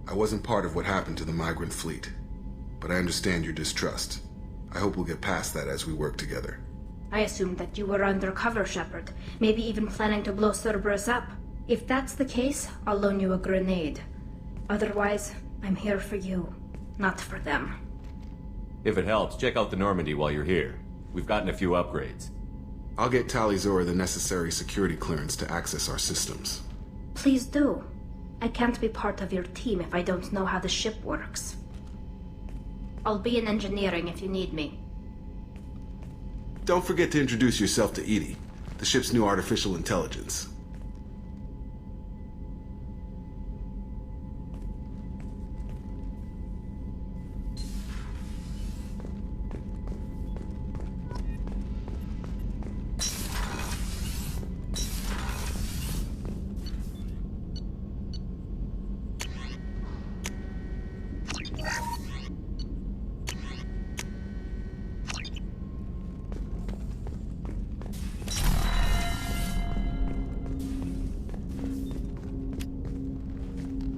I wasn't part of what happened to the migrant fleet, but I understand your distrust. I hope we'll get past that as we work together. I assumed that you were undercover, Shepard. Maybe even planning to blow Cerberus up. If that's the case, I'll loan you a grenade. Otherwise, I'm here for you, not for them. If it helps, check out the Normandy while you're here. We've gotten a few upgrades. I'll get Talizora the necessary security clearance to access our systems. Please do. I can't be part of your team if I don't know how the ship works. I'll be in engineering if you need me. Don't forget to introduce yourself to Edie, the ship's new artificial intelligence.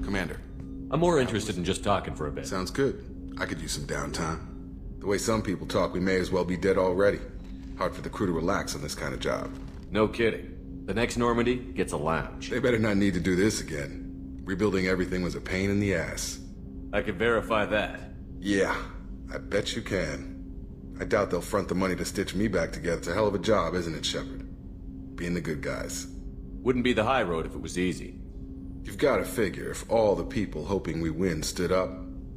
Commander. I'm more interested in just talking for a bit. Sounds good. I could use some downtime. The way some people talk, we may as well be dead already. Hard for the crew to relax on this kind of job. No kidding. The next Normandy gets a lounge. They better not need to do this again. Rebuilding everything was a pain in the ass. I can verify that. Yeah, I bet you can. I doubt they'll front the money to stitch me back together. It's a hell of a job, isn't it, Shepard? Being the good guys. Wouldn't be the high road if it was easy. You've got to figure, if all the people hoping we win stood up,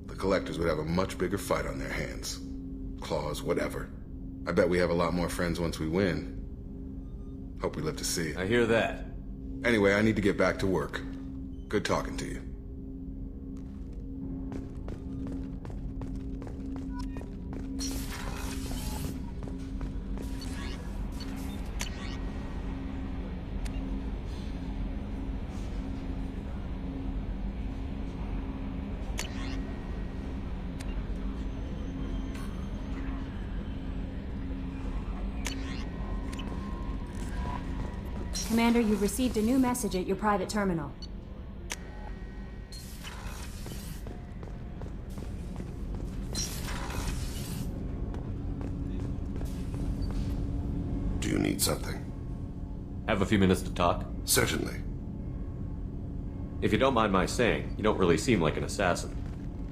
the collectors would have a much bigger fight on their hands. Claws, whatever. I bet we have a lot more friends once we win. Hope we live to see it. I hear that. Anyway, I need to get back to work. Good talking to you. Commander, you've received a new message at your private terminal. Do you need something? Have a few minutes to talk? Certainly. If you don't mind my saying, you don't really seem like an assassin.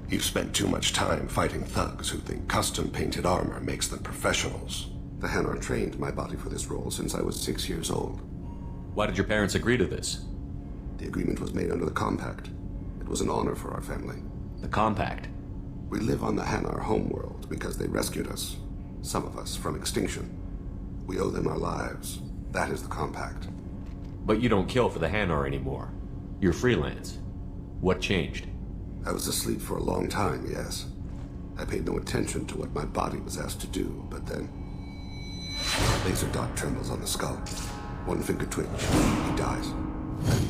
You've spent too much time fighting thugs who think custom-painted armor makes them professionals. The Hanar trained my body for this role since I was 6 years old. Why did your parents agree to this? The agreement was made under the Compact. It was an honor for our family. The Compact? We live on the Hanar homeworld because they rescued us. Some of us from extinction. We owe them our lives. That is the Compact. But you don't kill for the Hanar anymore. You're freelance. What changed? I was asleep for a long time, yes. I paid no attention to what my body was asked to do, but then... a laser dot trembles on the skull. One finger twitch. He dies. Then,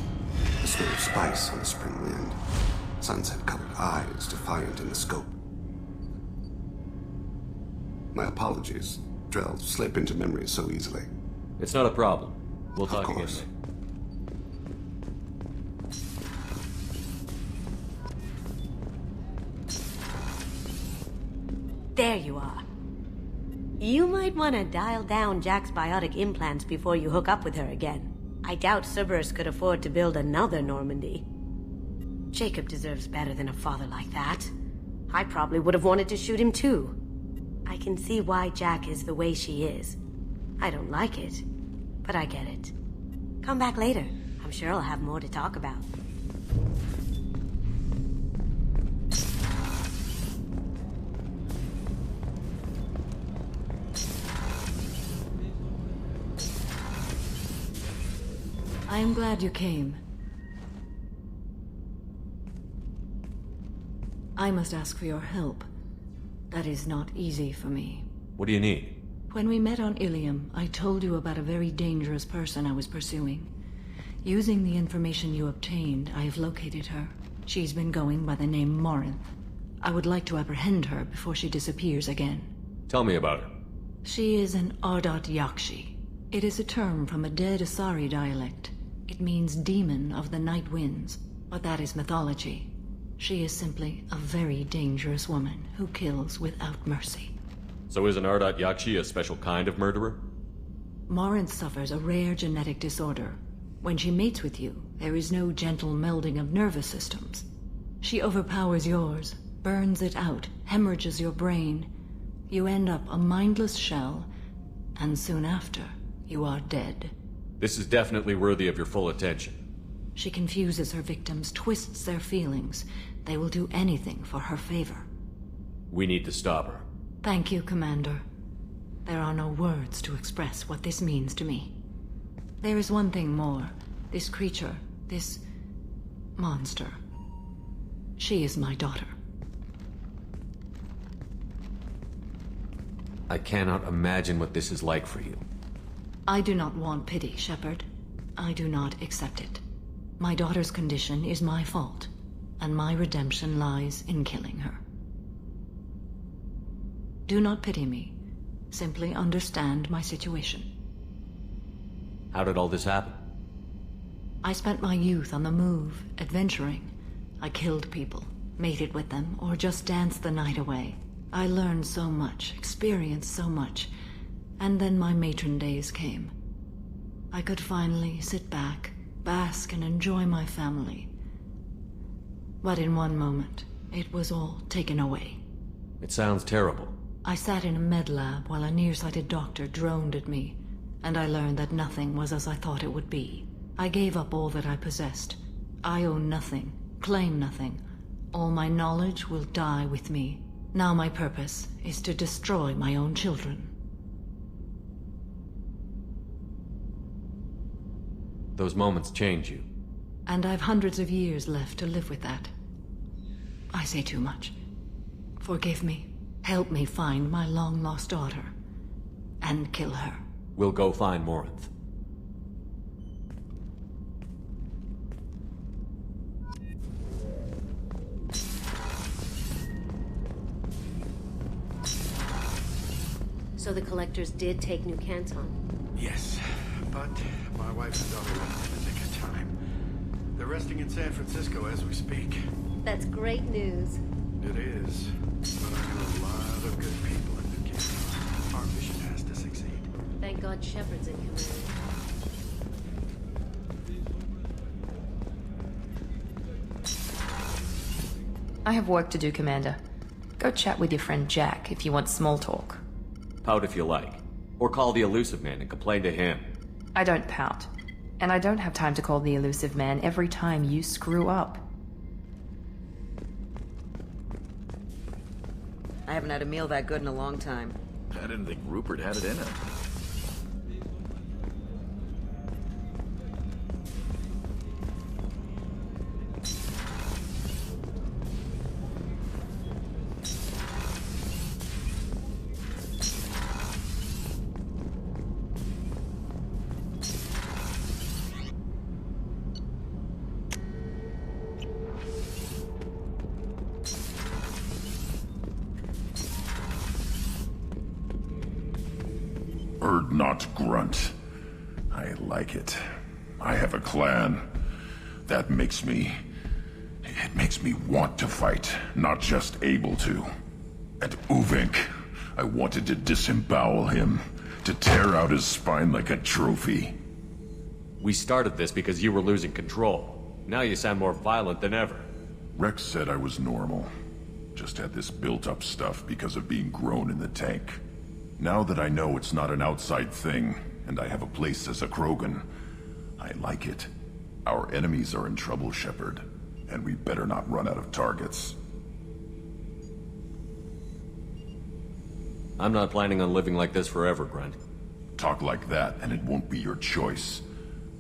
the smell of spice on the spring wind. Sunset-colored eyes defiant in the scope. My apologies. Drells slip into memory so easily. It's not a problem. We'll talk again. There you are. You might want to dial down Jack's biotic implants before you hook up with her again. I doubt Cerberus could afford to build another Normandy. Jacob deserves better than a father like that. I probably would have wanted to shoot him too. I can see why Jack is the way she is. I don't like it, but I get it. Come back later. I'm sure I'll have more to talk about. I am glad you came. I must ask for your help. That is not easy for me. What do you need? When we met on Ilium, I told you about a very dangerous person I was pursuing. Using the information you obtained, I have located her. She's been going by the name Morinth. I would like to apprehend her before she disappears again. Tell me about her. She is an Ardat Yakshi. It is a term from a dead Asari dialect. It means demon of the night winds, but that is mythology. She is simply a very dangerous woman who kills without mercy. So is an Ardat Yakshi a special kind of murderer? Morinth suffers a rare genetic disorder. When she mates with you, there is no gentle melding of nervous systems. She overpowers yours, burns it out, hemorrhages your brain. You end up a mindless shell, and soon after, you are dead. This is definitely worthy of your full attention. She confuses her victims, twists their feelings. They will do anything for her favor. We need to stop her. Thank you, Commander. There are no words to express what this means to me. There is one thing more. This creature, this monster. She is my daughter. I cannot imagine what this is like for you. I do not want pity, Shepard. I do not accept it. My daughter's condition is my fault, and my redemption lies in killing her. Do not pity me. Simply understand my situation. How did all this happen? I spent my youth on the move, adventuring. I killed people, mated with them, or just danced the night away. I learned so much, experienced so much, and then my matron days came. I could finally sit back, bask and enjoy my family. But in one moment, it was all taken away. It sounds terrible. I sat in a med lab while a nearsighted doctor droned at me, and I learned that nothing was as I thought it would be. I gave up all that I possessed. I own nothing, claim nothing. All my knowledge will die with me. Now my purpose is to destroy my own children. Those moments change you. And I've hundreds of years left to live with that. I say too much. Forgive me. Help me find my long-lost daughter. And kill her. We'll go find Morinth. So the Collectors did take New Canton? Yes, but My wife and daughter left in the nick of time. They're resting in San Francisco as we speak. That's great news. It is. But I know a lot of good people in the camp. Our mission has to succeed. Thank God Shepard's in command. I have work to do, Commander. Go chat with your friend Jack if you want small talk. Pout if you like. Or call the Elusive Man and complain to him. I don't pout. And I don't have time to call the Elusive Man every time you screw up. I haven't had a meal that good in a long time. I didn't think Rupert had it in him. Not grunt. I like it. I have a clan. That makes me... It makes me want to fight, not just able to. At Uvink, I wanted to disembowel him, to tear out his spine like a trophy. We started this because you were losing control. Now you sound more violent than ever. Rex said I was normal. Just had this built-up stuff because of being grown in the tank. Now that I know it's not an outside thing, and I have a place as a Krogan, I like it. Our enemies are in trouble, Shepard, and we better not run out of targets. I'm not planning on living like this forever, Grunt. Talk like that, and it won't be your choice.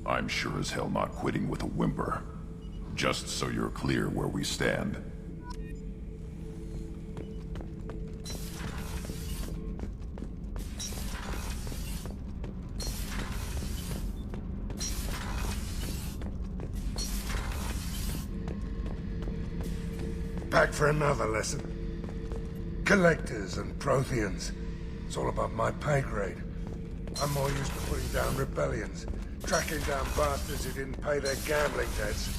I'm sure as hell not quitting with a whimper. Just so you're clear where we stand. Back for another lesson. Collectors and Protheans. It's all above my pay grade. I'm more used to putting down rebellions, tracking down bastards who didn't pay their gambling debts.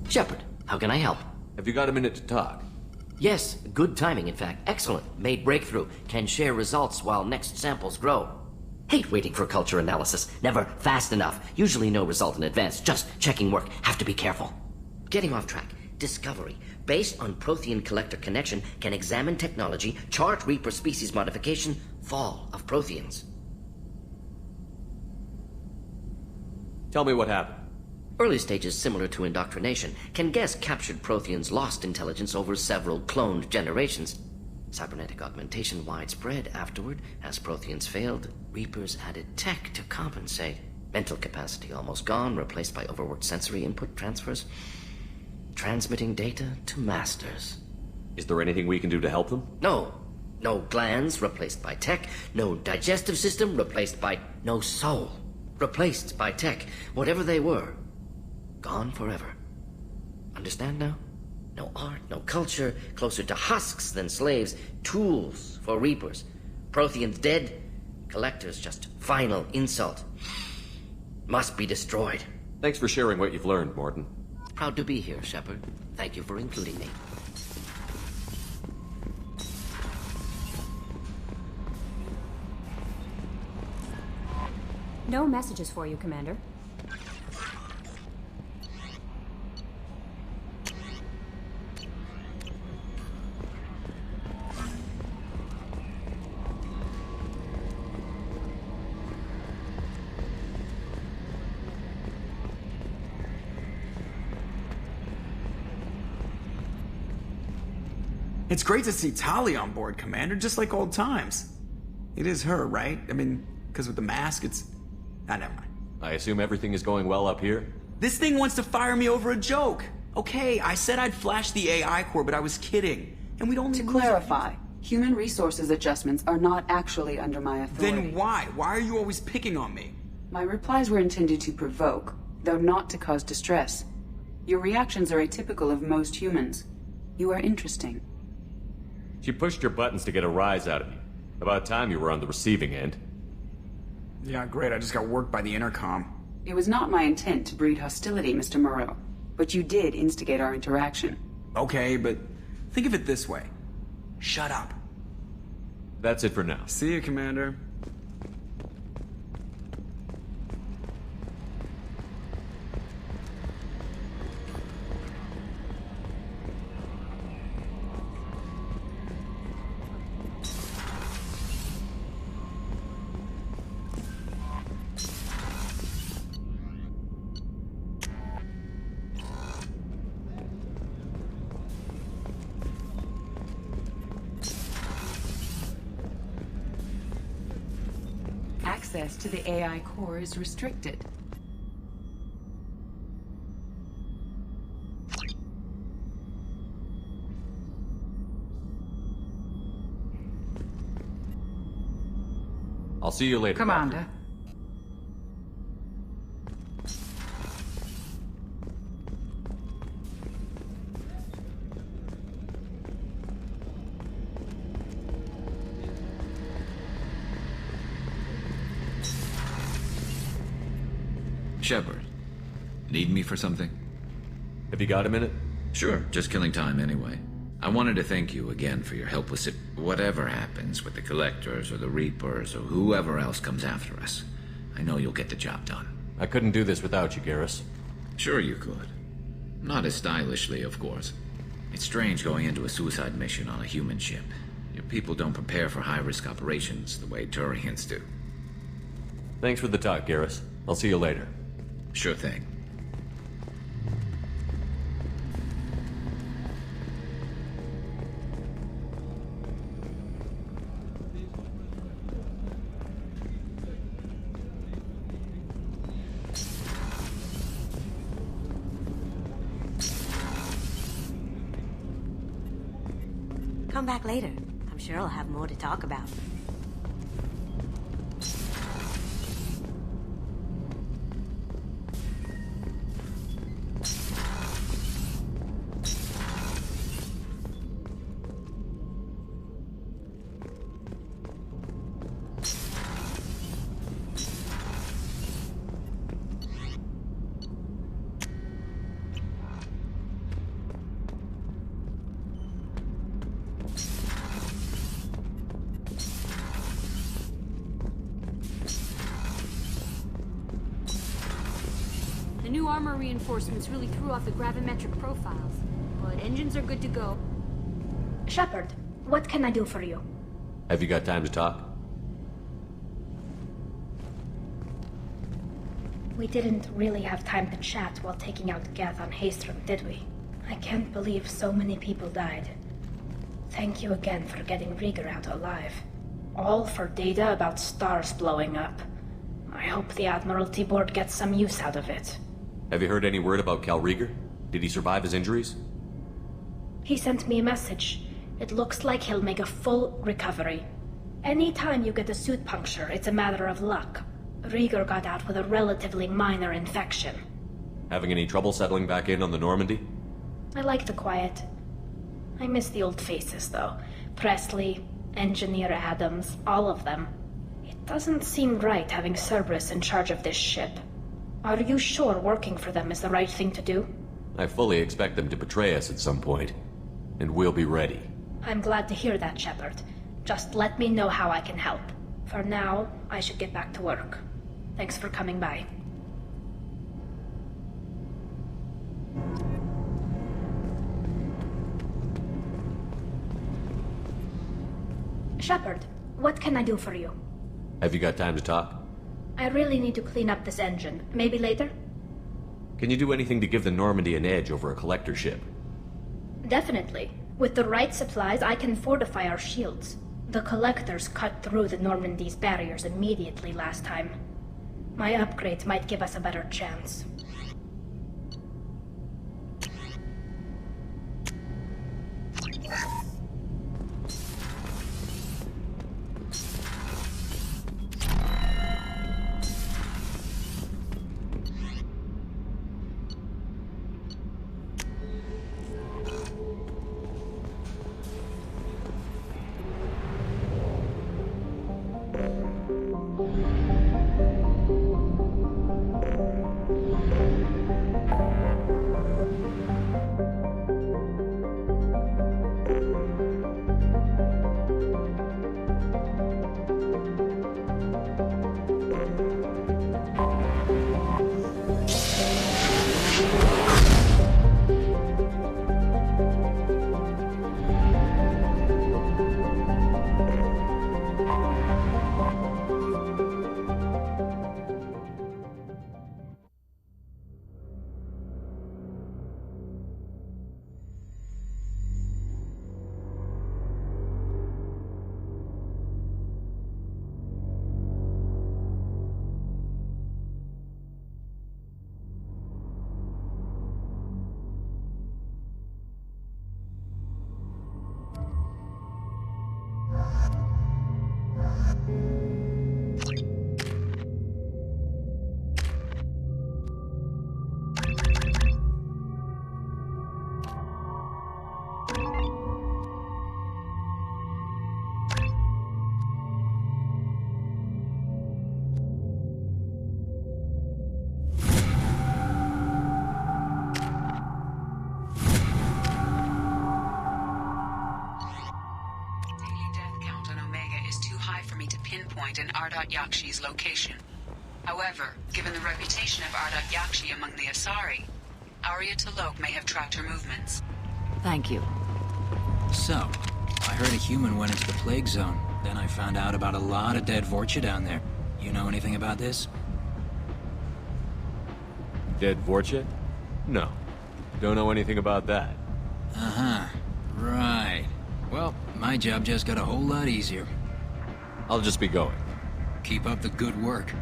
Shepard, how can I help? Have you got a minute to talk? Yes, good timing, in fact. Excellent. Made breakthrough. Can share results while next samples grow. Hate waiting for culture analysis. Never fast enough. Usually no result in advance. Just checking work. Have to be careful. Getting off track. Discovery. Based on Prothean collector connection, can examine technology, chart Reaper species modification, fall of Protheans. Tell me what happened. Early stages similar to indoctrination. Can guess captured Protheans lost intelligence over several cloned generations. Cybernetic augmentation widespread afterward. As Protheans failed, Reapers added tech to compensate. Mental capacity almost gone, replaced by overworked sensory input transfers. Transmitting data to masters. Is there anything we can do to help them? No. No glands replaced by tech. No digestive system replaced by... No soul replaced by tech. Whatever they were. Gone forever. Understand now? No art, no culture, closer to husks than slaves, tools for Reapers. Protheans dead, collectors just final insult. Must be destroyed. Thanks for sharing what you've learned, Morton. Proud to be here, Shepard. Thank you for including me. No messages for you, Commander. It's great to see Tali on board, Commander, just like old times. It is her, right? I mean, because with the mask, it's... Ah, never mind. I assume everything is going well up here? This thing wants to fire me over a joke. Okay, I said I'd flash the AI core, but I was kidding. And we'd only... To clarify, human resources adjustments are not actually under my authority. Then why? Why are you always picking on me? My replies were intended to provoke, though not to cause distress. Your reactions are atypical of most humans. You are interesting. She pushed your buttons to get a rise out of me. About time you were on the receiving end. Yeah, great. I just got worked by the intercom. It was not my intent to breed hostility, Mr. Moreau, but you did instigate our interaction. Okay, but think of it this way. Shut up. That's it for now. See you, Commander. Access to the AI core is restricted. I'll see you later, Commander. Doctor. Shepard, need me for something? Have you got a minute? Sure, just killing time anyway. I wanted to thank you again for your help with whatever happens with the Collectors or the Reapers or whoever else comes after us. I know you'll get the job done. I couldn't do this without you, Garrus. Sure you could. Not as stylishly, of course. It's strange going into a suicide mission on a human ship. Your people don't prepare for high-risk operations the way Turians do. Thanks for the talk, Garrus. I'll see you later. Sure thing. Come back later. I'm sure I'll have more to talk about. The new armor reinforcements really threw off the gravimetric profiles, but engines are good to go. Shepard, what can I do for you? Have you got time to talk? We didn't really have time to chat while taking out Geth on Haestrom, did we? I can't believe so many people died. Thank you again for getting Rieger out alive. All for data about stars blowing up. I hope the Admiralty Board gets some use out of it. Have you heard any word about Cal Rieger? Did he survive his injuries? He sent me a message. It looks like he'll make a full recovery. Anytime you get a suit puncture, it's a matter of luck. Rieger got out with a relatively minor infection. Having any trouble settling back in on the Normandy? I like the quiet. I miss the old faces, though. Presley, Engineer Adams, all of them. It doesn't seem right having Cerberus in charge of this ship. Are you sure working for them is the right thing to do? I fully expect them to betray us at some point. And we'll be ready. I'm glad to hear that, Shepard. Just let me know how I can help. For now, I should get back to work. Thanks for coming by. Shepard, what can I do for you? Have you got time to talk? I really need to clean up this engine. Maybe later? Can you do anything to give the Normandy an edge over a collector ship? Definitely. With the right supplies, I can fortify our shields. The collectors cut through the Normandy's barriers immediately last time. My upgrades might give us a better chance. In Ardat Yakshi's location. However, given the reputation of Ardat Yakshi among the Asari, Arya T'Loak may have tracked her movements. Thank you. So, I heard a human went into the plague zone. Then I found out about a lot of dead Vorcha down there. You know anything about this? Dead Vorcha? No. Don't know anything about that. Uh-huh. Right. Well, my job just got a whole lot easier. I'll just be going. Keep up the good work.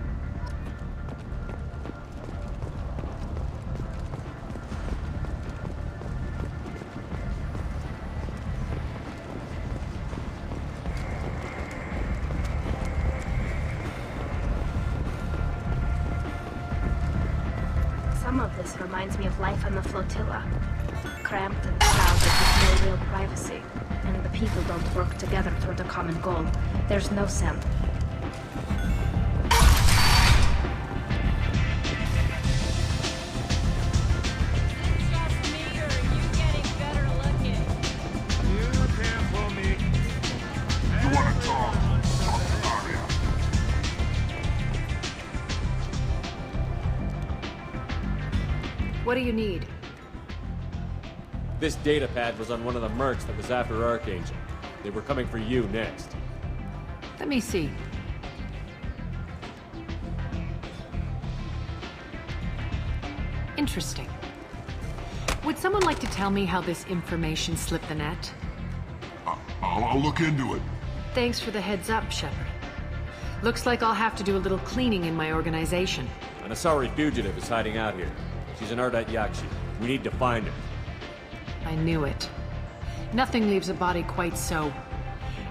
Some of this reminds me of life on the flotilla. Cramped and crowded with no real privacy. And the people don't work together toward a common goal. There's no sense. What do you need? This data pad was on one of the mercs that was after Archangel. They were coming for you next. Let me see. Interesting. Would someone like to tell me how this information slipped the net? I'll look into it. Thanks for the heads up, Shepard. Looks like I'll have to do a little cleaning in my organization. An Asari fugitive is hiding out here. She's an Ardat Yakshi. We need to find her. I knew it. Nothing leaves a body quite so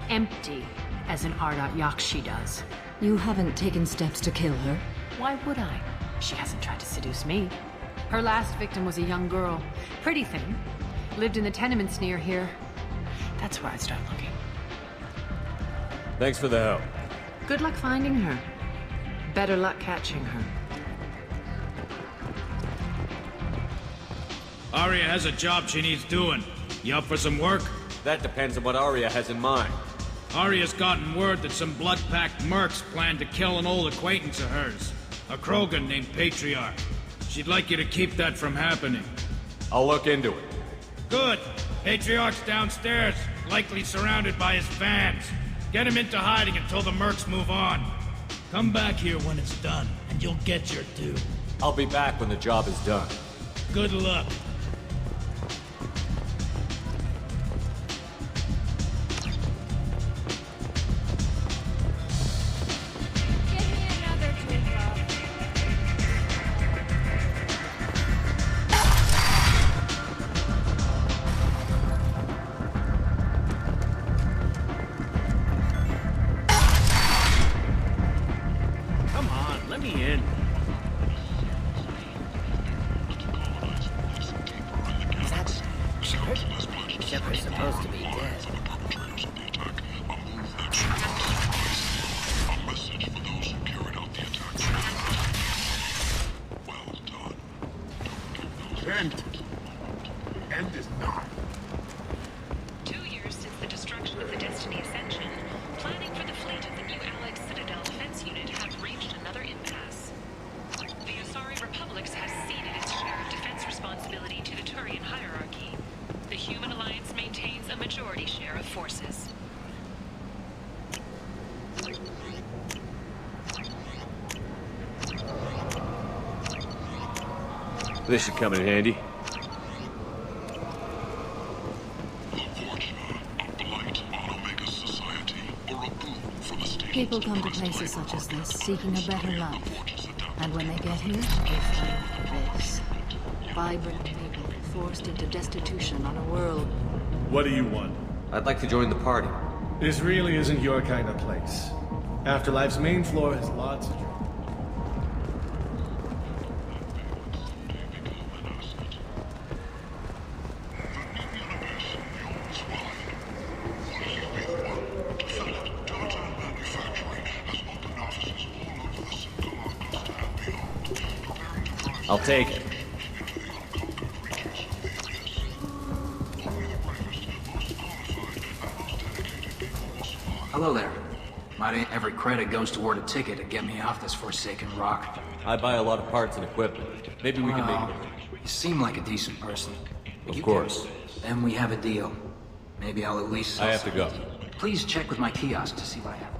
empty as an Ardat Yakshi does. You haven't taken steps to kill her? Why would I? She hasn't tried to seduce me. Her last victim was a young girl. Pretty thin. Lived in the tenements near here. That's where I'd start looking. Thanks for the help. Good luck finding her. Better luck catching her. Arya has a job she needs doing. You up for some work? That depends on what Arya has in mind. Arya's gotten word that some blood-packed mercs plan to kill an old acquaintance of hers. A Krogan named Patriarch. She'd like you to keep that from happening. I'll look into it. Good. Patriarch's downstairs, likely surrounded by his fans. Get him into hiding until the mercs move on. Come back here when it's done, and you'll get your due. I'll be back when the job is done. Good luck. End is not. 2 years since the destruction of the Destiny Ascension, planning for the fleet of the new Allied Citadel Defense Unit have reached another impasse. The Asari Republics has ceded its share of defense responsibility to the Turian hierarchy. The Human Alliance maintains a majority share of forces. This should come in handy. People come to places such as this, seeking a better life. And when they get here, they find this. Vibrant people, forced into destitution on a world. What do you want? I'd like to join the party. This really isn't your kind of place. Afterlife's main floor has lots of... I'll take it. Hello there. My every credit goes toward a ticket to get me off this forsaken rock. I buy a lot of parts and equipment. Maybe we can make it. You seem like a decent person. Of course. Then we have a deal. Maybe I'll at least sell I have to go. Please check with my kiosk to see what I have.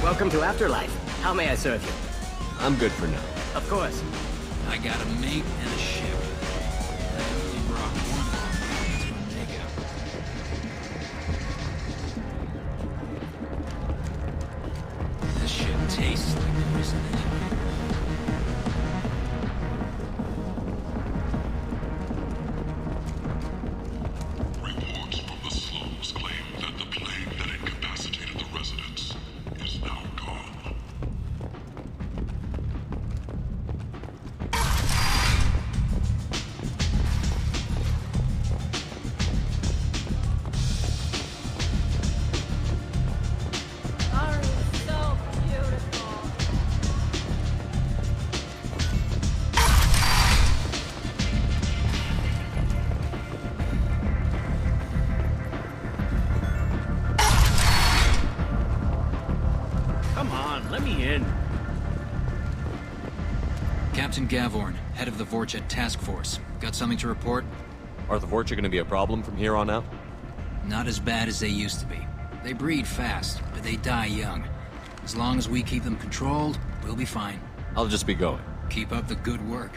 Welcome to Afterlife. How may I serve you? I'm good for now. Of course. I got a mate and a ship. I only brought one to Omega. This ship tastes like prison. Reports from the slums claim that the plague that incapacitated the residents is now gone. So beautiful. Come on, let me in. Captain Gavorn, head of the Vorchet Task Force. Got something to report? Are the Vorchet going to be a problem from here on out? Not as bad as they used to be. They breed fast, but they die young. As long as we keep them controlled, we'll be fine. I'll just be going. Keep up the good work.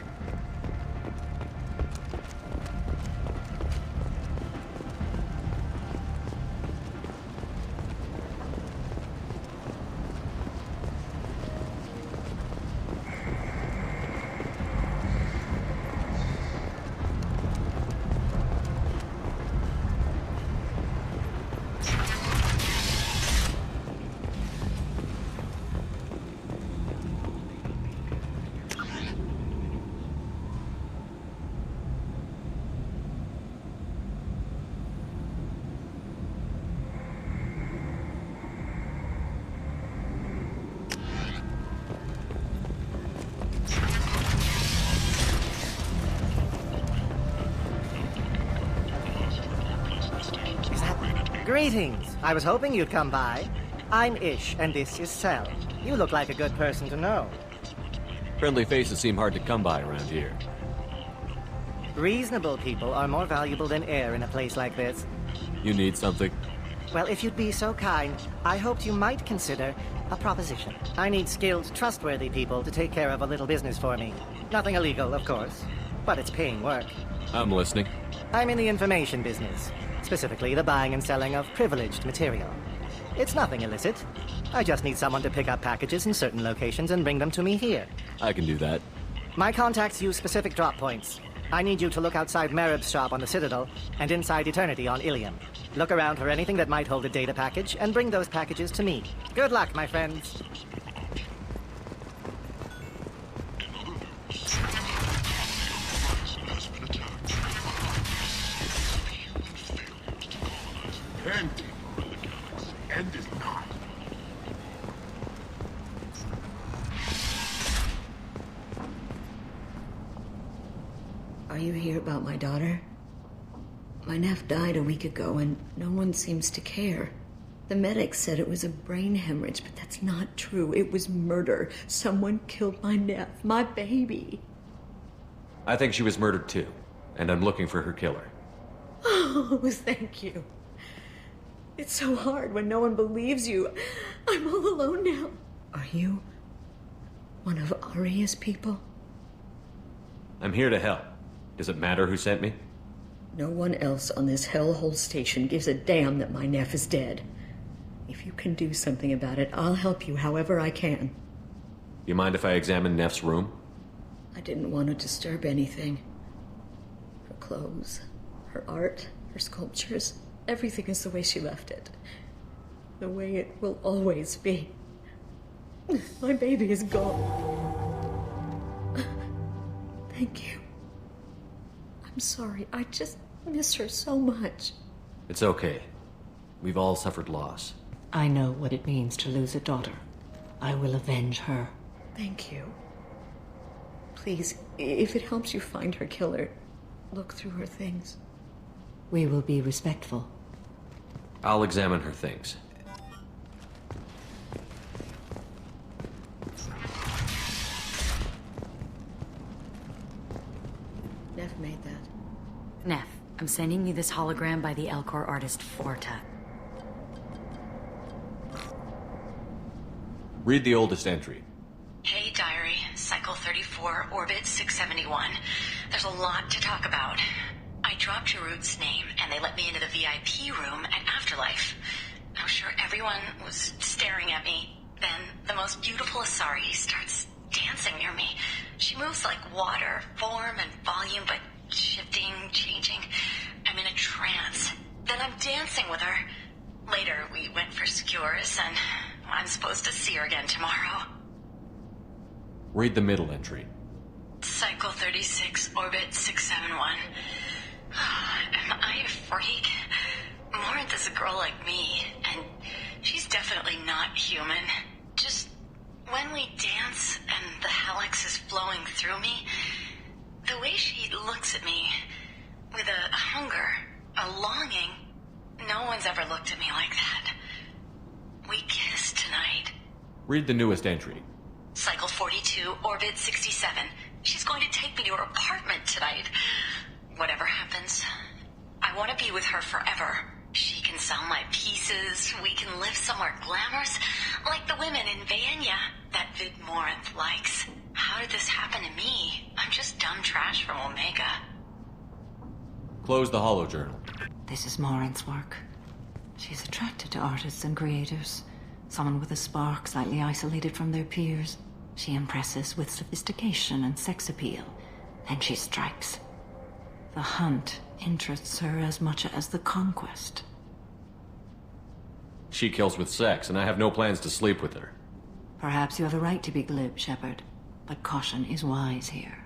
Greetings. I was hoping you'd come by. I'm Ish, and this is Sel. You look like a good person to know. Friendly faces seem hard to come by around here. Reasonable people are more valuable than air in a place like this. You need something? Well, if you'd be so kind, I hoped you might consider a proposition. I need skilled, trustworthy people to take care of a little business for me. Nothing illegal, of course, but it's paying work. I'm listening. I'm in the information business, specifically the buying and selling of privileged material. It's nothing illicit. I just need someone to pick up packages in certain locations and bring them to me here. I can do that. My contacts use specific drop points. I need you to look outside Merib's shop on the Citadel and inside Eternity on Ilium. Look around for anything that might hold a data package and bring those packages to me. Good luck, my friends. End is not. Are you here about my daughter? My nephew died a week ago and no one seems to care. The medics said it was a brain hemorrhage, but that's not true. It was murder. Someone killed my nephew, my baby. I think she was murdered too, and I'm looking for her killer. Oh, thank you. It's so hard when no one believes you. I'm all alone now. Are you one of Aria's people? I'm here to help. Does it matter who sent me? No one else on this hellhole station gives a damn that my nephew is dead. If you can do something about it, I'll help you however I can. You mind if I examine Neff's room? I didn't want to disturb anything. Her clothes, her art, her sculptures, everything is the way she left it. The way it will always be. My baby is gone. Thank you. I'm sorry, I just miss her so much. It's okay. We've all suffered loss. I know what it means to lose a daughter. I will avenge her. Thank you. Please, if it helps you find her killer, look through her things. We will be respectful. I'll examine her things. Neff made that. Neff, I'm sending you this hologram by the Elcor artist Forta. Read the oldest entry. Hey, Diary. Cycle 34, Orbit 671. There's a lot to talk about. I dropped Jarut's name, and they let me into the VIP room at Afterlife. I'm sure everyone was staring at me. Then the most beautiful Asari starts dancing near me. She moves like water, form and volume, but shifting, changing. I'm in a trance. Then I'm dancing with her. Later, we went for skewers, and I'm supposed to see her again tomorrow. Read the middle entry. Cycle 36, Orbit 671. Am I a freak? Morinth is a girl like me, and she's definitely not human. Just when we dance and the helix is flowing through me, the way she looks at me with a hunger, a longing, no one's ever looked at me like that. We kissed tonight. Read the newest entry. Cycle 42, Orbit 67. She's going to take me to her apartment tonight. Whatever happens, I want to be with her forever. She can sell my pieces, we can live somewhere glamorous, like the women in Vanya that Vid Morinth likes. How did this happen to me? I'm just dumb trash from Omega. Close the holojournal. This is Morinth's work. She's attracted to artists and creators. Someone with a spark, slightly isolated from their peers. She impresses with sophistication and sex appeal. Then she strikes. The hunt interests her as much as the conquest. She kills with sex, and I have no plans to sleep with her. Perhaps you have a right to be glib, Shepard, but caution is wise here.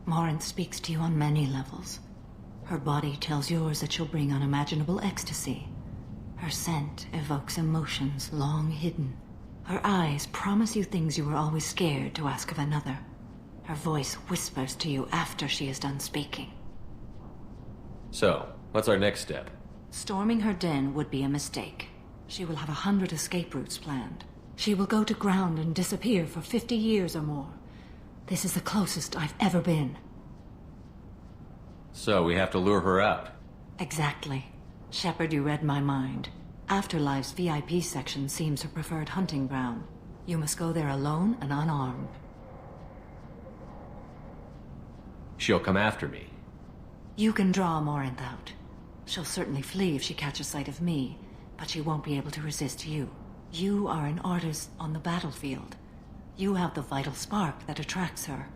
Morinth speaks to you on many levels. Her body tells yours that she'll bring unimaginable ecstasy. Her scent evokes emotions long hidden. Her eyes promise you things you were always scared to ask of another. Her voice whispers to you after she is done speaking. So, what's our next step? Storming her den would be a mistake. She will have 100 escape routes planned. She will go to ground and disappear for 50 years or more. This is the closest I've ever been. So we have to lure her out. Exactly. Shepard, you read my mind. Afterlife's VIP section seems her preferred hunting ground. You must go there alone and unarmed. She'll come after me. You can draw Morinth out. She'll certainly flee if she catches sight of me, but she won't be able to resist you. You are an artist on the battlefield. You have the vital spark that attracts her.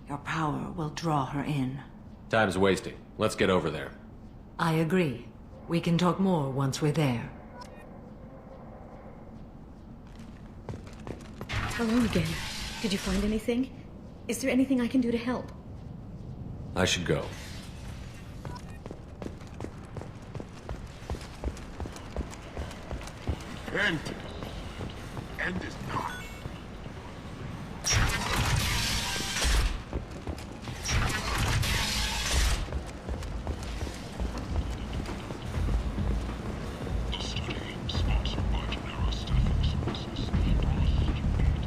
Your power will draw her in. Time's wasting. Let's get over there. I agree. We can talk more once we're there. Hello again. Did you find anything? Is there anything I can do to help? I should go. End is not.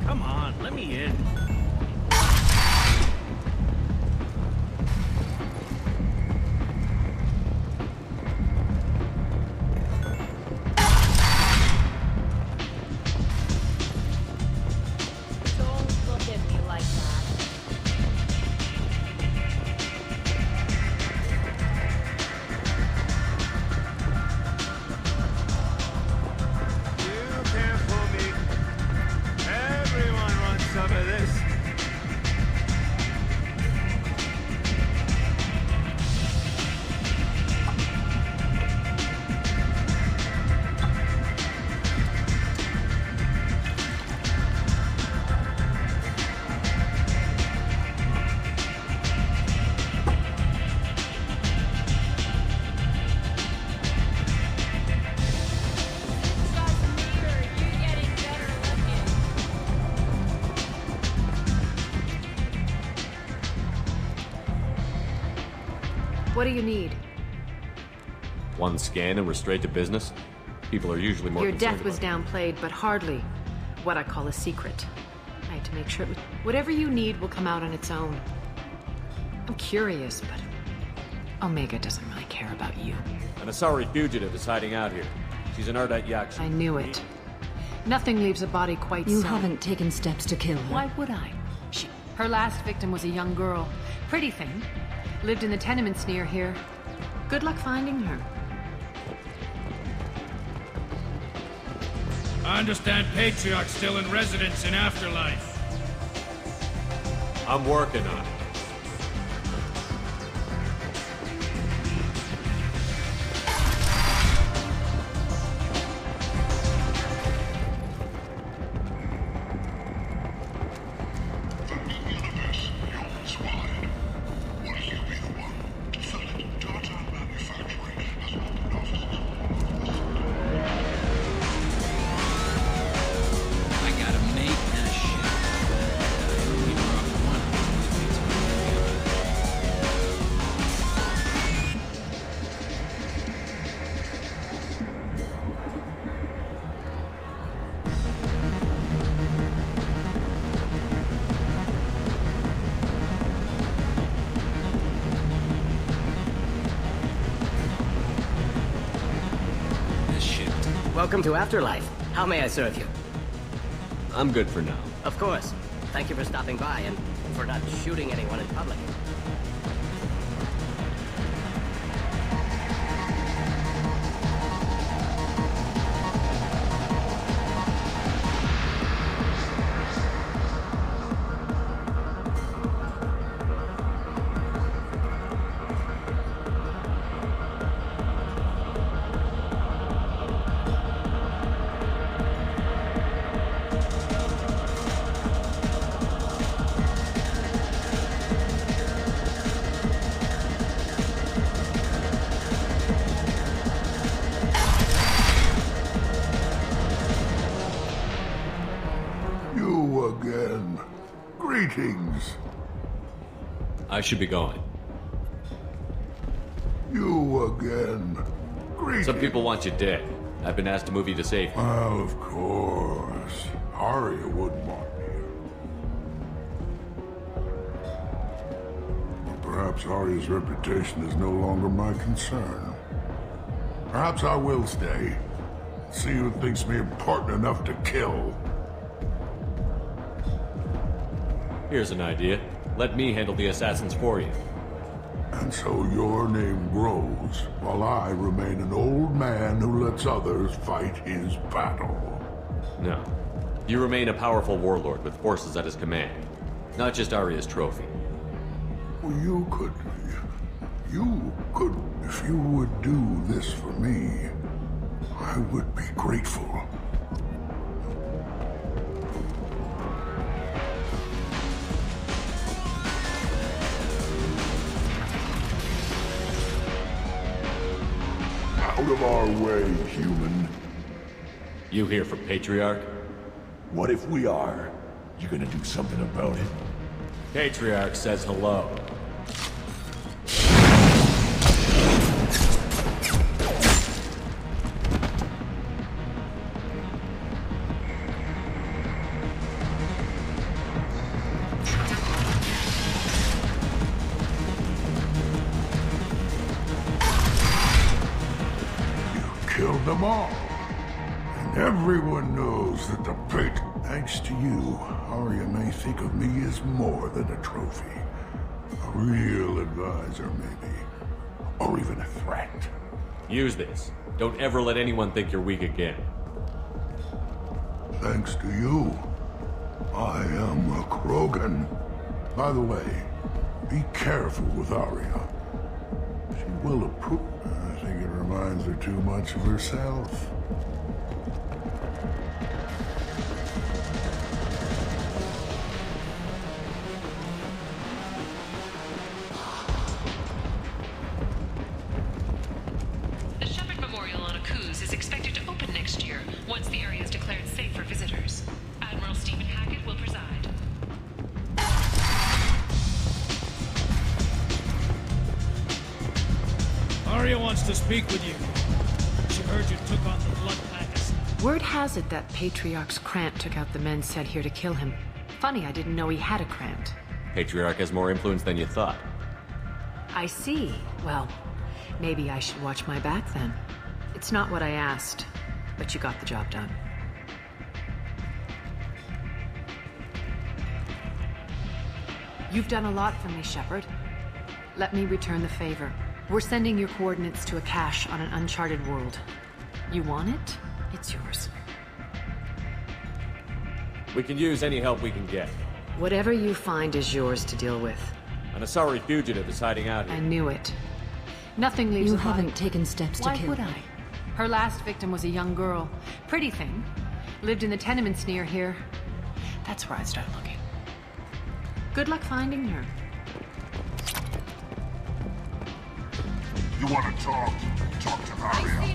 Come on, let me in. What do you need? One scan and we're straight to business? People are usually more Your concerned death was about- downplayed, but hardly what I call a secret. I had to make sure whatever you need will come out on its own. I'm curious, but Omega doesn't really care about you. An Asari fugitive is hiding out here. She's an Ardite Yaksha. I knew it. Nothing leaves a body quite You so. haven't taken steps to kill her. Why would I? Her last victim was a young girl. Pretty thing. Lived in the tenements near here. Good luck finding her. I understand Patriarch's still in residence in Afterlife. I'm working on it. Welcome to Afterlife. How may I serve you? I'm good for now. Of course. Thank you for stopping by and for not shooting anyone in public. Greetings. I should be going. You again. Some people want you dead. I've been asked to move you to safety. Well, of course. Arya wouldn't want me. But perhaps Arya's reputation is no longer my concern. Perhaps I will stay. See who thinks me important enough to kill. Here's an idea. Let me handle the assassins for you. And so your name grows, while I remain an old man who lets others fight his battle. No. You remain a powerful warlord with forces at his command. Not just Arya's trophy. Well, you could, if you would do this for me, I would be grateful. Out of our way, human. You here for Patriarch? What if we are? You gonna do something about it? Patriarch says hello. Killed them all. And everyone knows that the fate, thanks to you, Arya may think of me as more than a trophy. A real advisor, maybe. Or even a threat. Use this. Don't ever let anyone think you're weak again. Thanks to you, I am a Krogan. By the way, be careful with Arya. She will approve. I think it reminds her too much of herself. The Shepard Memorial on Akuz is expected to open next year, once the area is declared safe for visitors. Admiral Stephen Hackett will preside. Arya wants to speak with you. She heard you took on the Blood Packers. Word has it that Patriarch's Krant took out the men sent here to kill him. Funny, I didn't know he had a Krant. Patriarch has more influence than you thought. I see. Well, maybe I should watch my back then. It's not what I asked, but you got the job done. You've done a lot for me, Shepard. Let me return the favor. We're sending your coordinates to a cache on an uncharted world. You want it? It's yours. We can use any help we can get. Whatever you find is yours to deal with. An Asari fugitive is hiding out here. I knew it. Nothing leaves You a body. haven't taken steps to Why kill would her. I? Her last victim was a young girl. Pretty thing. Lived in the tenements near here. That's where I'd start looking. Good luck finding her. You want to talk? Talk to Arya.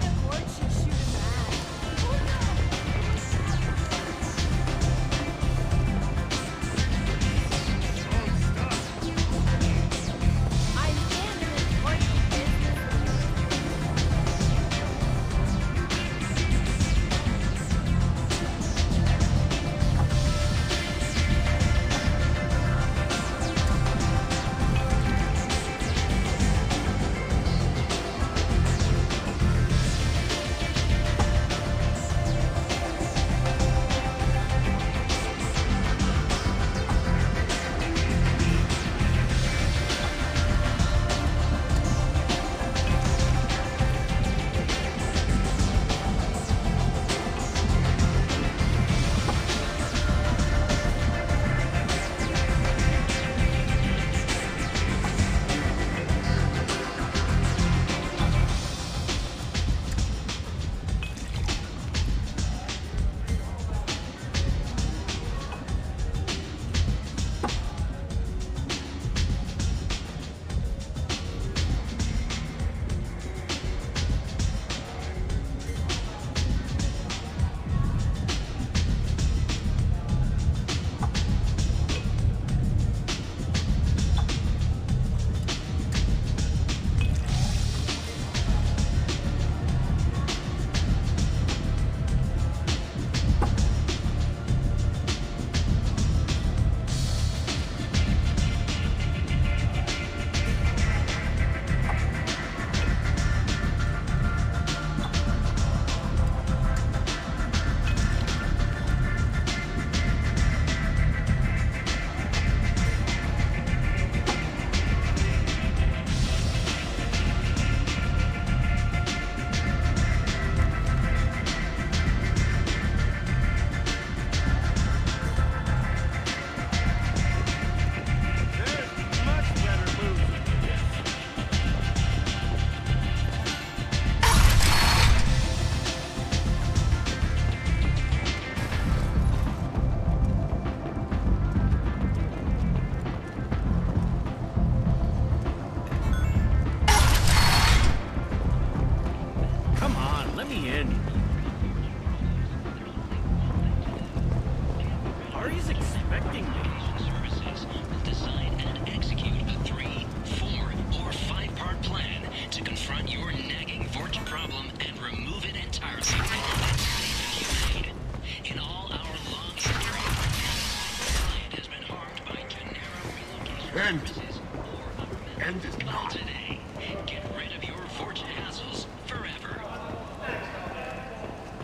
end is now. Today, get rid of your fortune hassles forever.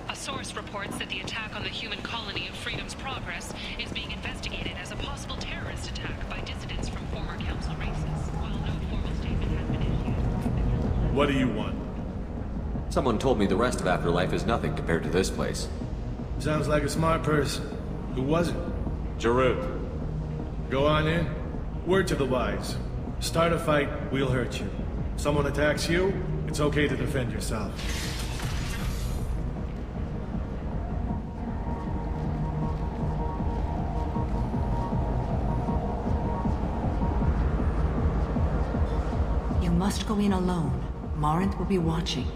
A source reports that the attack on the human colony of Freedom's Progress is being investigated as a possible terrorist attack by dissidents from former council races. While no formal statement has been issued. What do you want? Someone told me the rest of Afterlife is nothing compared to this place. Sounds like a smart person. Who was it? Giroux. Go on in. Word to the wise. Start a fight, we'll hurt you. Someone attacks you, it's okay to defend yourself. You must go in alone. Marinth will be watching.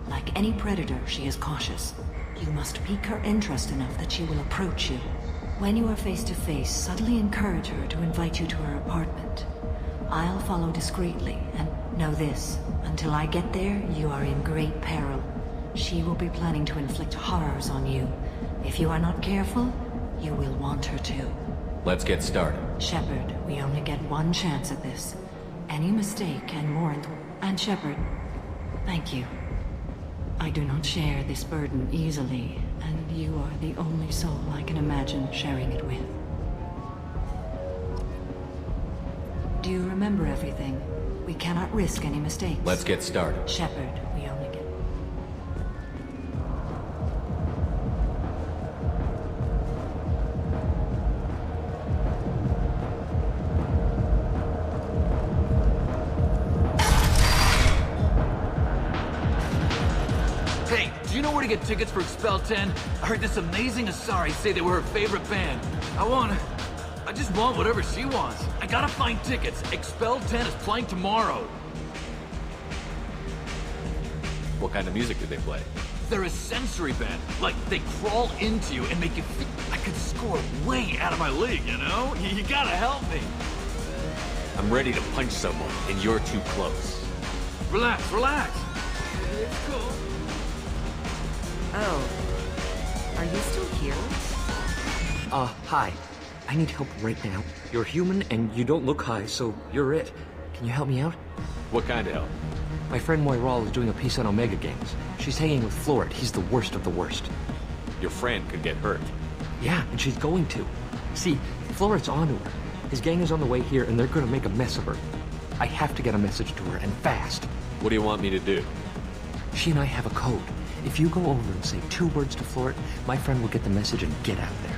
Like any predator, she is cautious. You must pique her interest enough that she will approach you. When you are face to face, subtly encourage her to invite you to her apartment. I'll follow discreetly, and know this. Until I get there, you are in great peril. She will be planning to inflict horrors on you. If you are not careful, you will want her to. Let's get started. Shepard, we only get one chance at this. Any mistake and Marinth and Shepard, thank you. I do not share this burden easily, and you are the only soul I can imagine sharing it with. Do you remember everything? We cannot risk any mistakes. Let's get started. Shepard, we only get... Hey, do you know where to get tickets for Expel 10? I heard this amazing Asari say they were her favorite band. I just want whatever she wants. I gotta find tickets. Expel 10 is playing tomorrow. What kind of music do they play? They're a sensory band. Like, they crawl into you and make you feel... I could score way out of my league, you know? You gotta help me. I'm ready to punch someone, and you're too close. Relax, relax. It's cool. Oh. Are you still here? Hi. I need help right now. You're human, and you don't look high, so you're it. Can you help me out? What kind of help? My friend Moiral is doing a piece on Omega gangs. She's hanging with Florid. He's the worst of the worst. Your friend could get hurt. Yeah, and she's going to. See, Florid's onto her. His gang is on the way here, and they're gonna make a mess of her. I have to get a message to her, and fast. What do you want me to do? She and I have a code. If you go over and say 2 words to Florid, my friend will get the message and get out of there.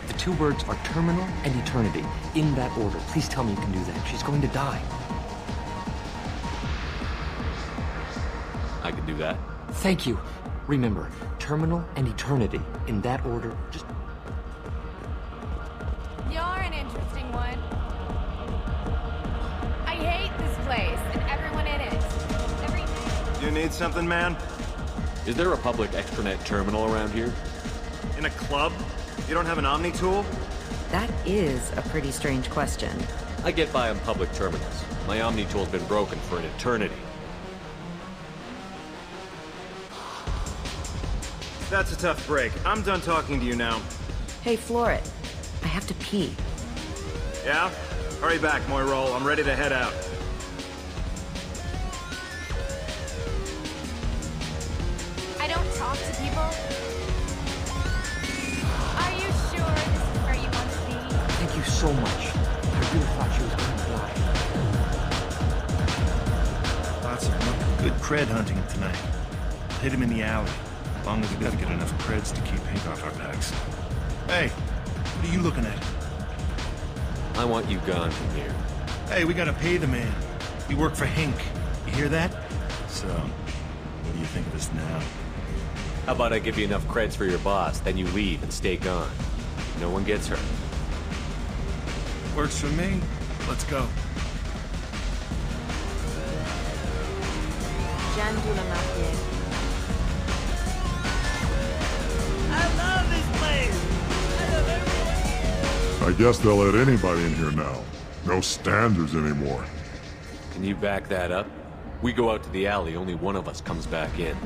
The 2 words are terminal and eternity, in that order. Please tell me you can do that. She's going to die. I can do that. Thank you. Remember, terminal and eternity, in that order. Just... You're an interesting one. I hate this place and everyone in it. You need something, man? Is there a public extranet terminal around here? In a club? You don't have an Omni tool? That is a pretty strange question. I get by on public terminals. My Omni tool's been broken for an eternity. That's a tough break. I'm done talking to you now. Hey, Florid. I have to pee. Yeah? Hurry back, Moiral. I'm ready to head out. I don't talk to people. Are you sure this is where you want to be? Thank you so much. I really thought she was going to die. Lots of good cred hunting tonight. Hit him in the alley. As long as we gotta get enough creds to keep Hank off our backs. Hey, what are you looking at? I want you gone from here. Hey, we gotta pay the man. We work for Hank. You hear that? So, what do you think of us now? How about I give you enough creds for your boss, then you leave and stay gone. No one gets hurt. Works for me. Let's go. I love this place. I love everyone. I guess they'll let anybody in here now. No standards anymore. Can you back that up? We go out to the alley, only one of us comes back in.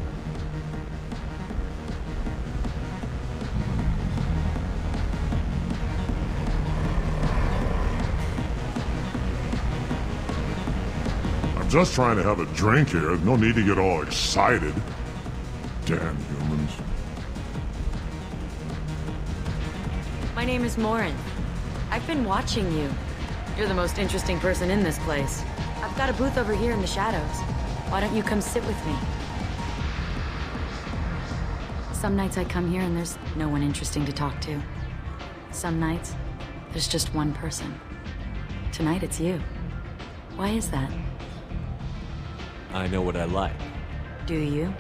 just trying to have a drink here. No need to get all excited. Damn humans. My name is Morin. I've been watching you. You're the most interesting person in this place. I've got a booth over here in the shadows. Why don't you come sit with me? Some nights I come here and there's no one interesting to talk to. Some nights, there's just one person. Tonight it's you. Why is that? I know what I like. Do you?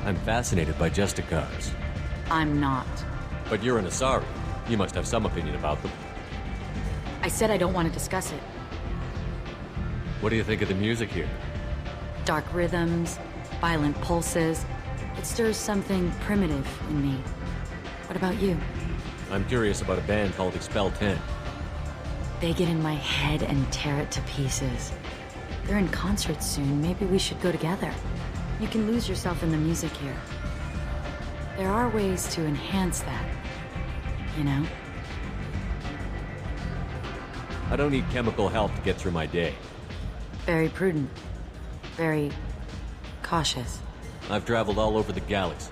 I'm fascinated by Justicars. I'm not. But you're an Asari. You must have some opinion about them. I said I don't want to discuss it. What do you think of the music here? Dark rhythms, violent pulses. It stirs something primitive in me. What about you? I'm curious about a band called Expel 10. They get in my head and tear it to pieces. They're in concert soon. Maybe we should go together. You can lose yourself in the music here. There are ways to enhance that, you know? I don't need chemical help to get through my day. Very prudent. Very cautious. I've traveled all over the galaxy.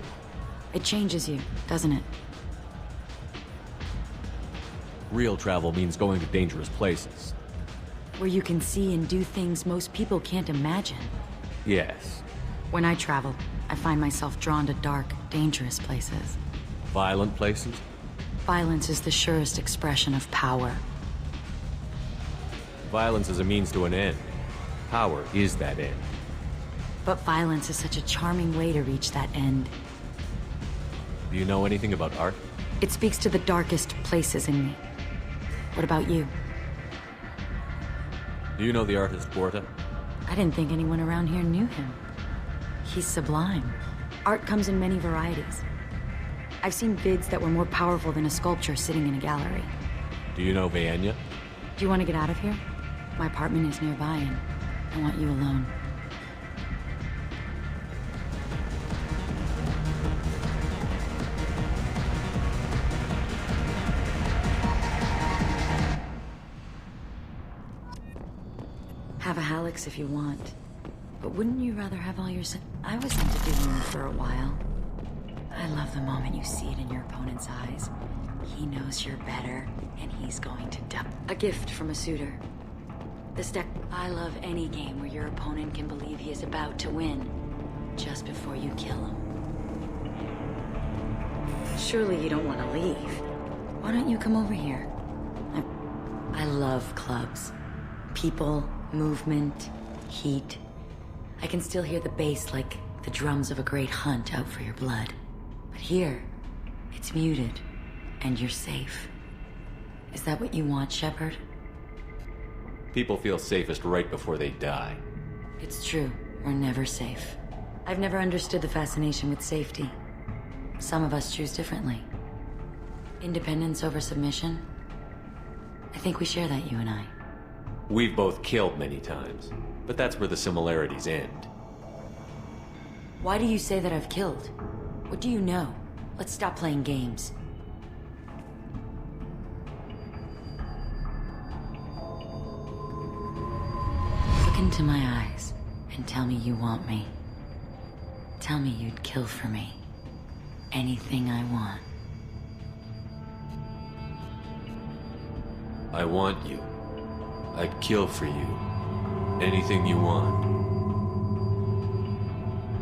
It changes you, doesn't it? Real travel means going to dangerous places. Where you can see and do things most people can't imagine. Yes. When I travel, I find myself drawn to dark, dangerous places. Violent places? Violence is the surest expression of power. Violence is a means to an end. Power is that end. But violence is such a charming way to reach that end. Do you know anything about art? It speaks to the darkest places in me. What about you? Do you know the artist Porta? I didn't think anyone around here knew him. He's sublime. Art comes in many varieties. I've seen vids that were more powerful than a sculpture sitting in a gallery. Do you know Vaenya? Do you want to get out of here? My apartment is nearby and I want you alone. Have a Hallex if you want. But wouldn't you rather have all your I was into doing for a while. I love the moment you see it in your opponent's eyes. He knows you're better, and he's going to dump. A gift from a suitor. This deck. I love any game where your opponent can believe he is about to win, just before you kill him. Surely you don't want to leave. Why don't you come over here? I love clubs. People, movement, heat. I can still hear the bass like the drums of a great hunt out for your blood. But here, it's muted, and you're safe. Is that what you want, Shepard? People feel safest right before they die. It's true. We're never safe. I've never understood the fascination with safety. Some of us choose differently. Independence over submission? I think we share that, you and I. We've both killed many times, but that's where the similarities end. Why do you say that I've killed? What do you know? Let's stop playing games. Look into my eyes and tell me you want me. Tell me you'd kill for me. Anything I want. I want you. I'd kill for you. Anything you want.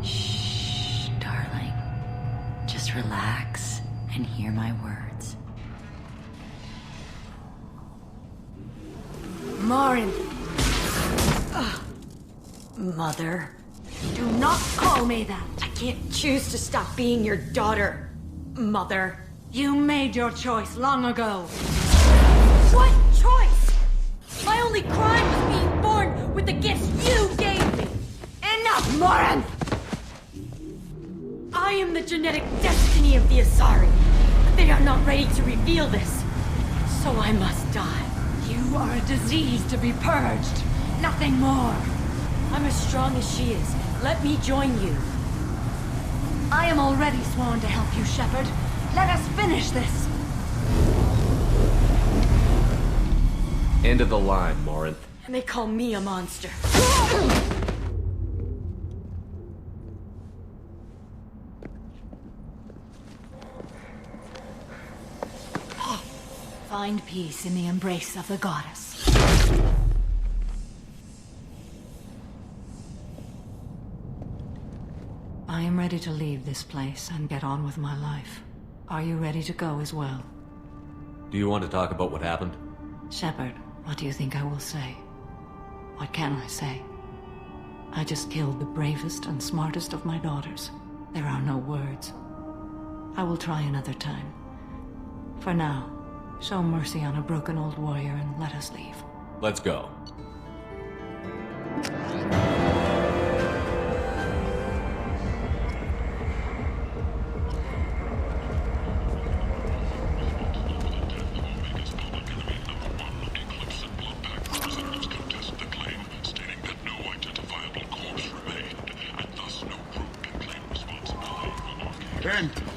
Shh, darling. Just relax and hear my words. Morin! Mother. Do not call me that! I can't choose to stop being your daughter, Mother. You made your choice long ago. What choice? My only crime was being born with the gifts you gave me! Enough, Morin! I am the genetic destiny of the Asari. But they are not ready to reveal this. So I must die. You are a disease to be purged. Nothing more. I'm as strong as she is. Let me join you. I am already sworn to help you, Shepard. Let us finish this. End of the line, Morinth. And they call me a monster. Find peace in the embrace of the goddess. I am ready to leave this place and get on with my life. Are you ready to go as well? Do you want to talk about what happened? Shepard, what do you think I will say? What can I say? I just killed the bravest and smartest of my daughters. There are no words. I will try another time. For now, show mercy on a broken old warrior and let us leave. Let's go. Ben!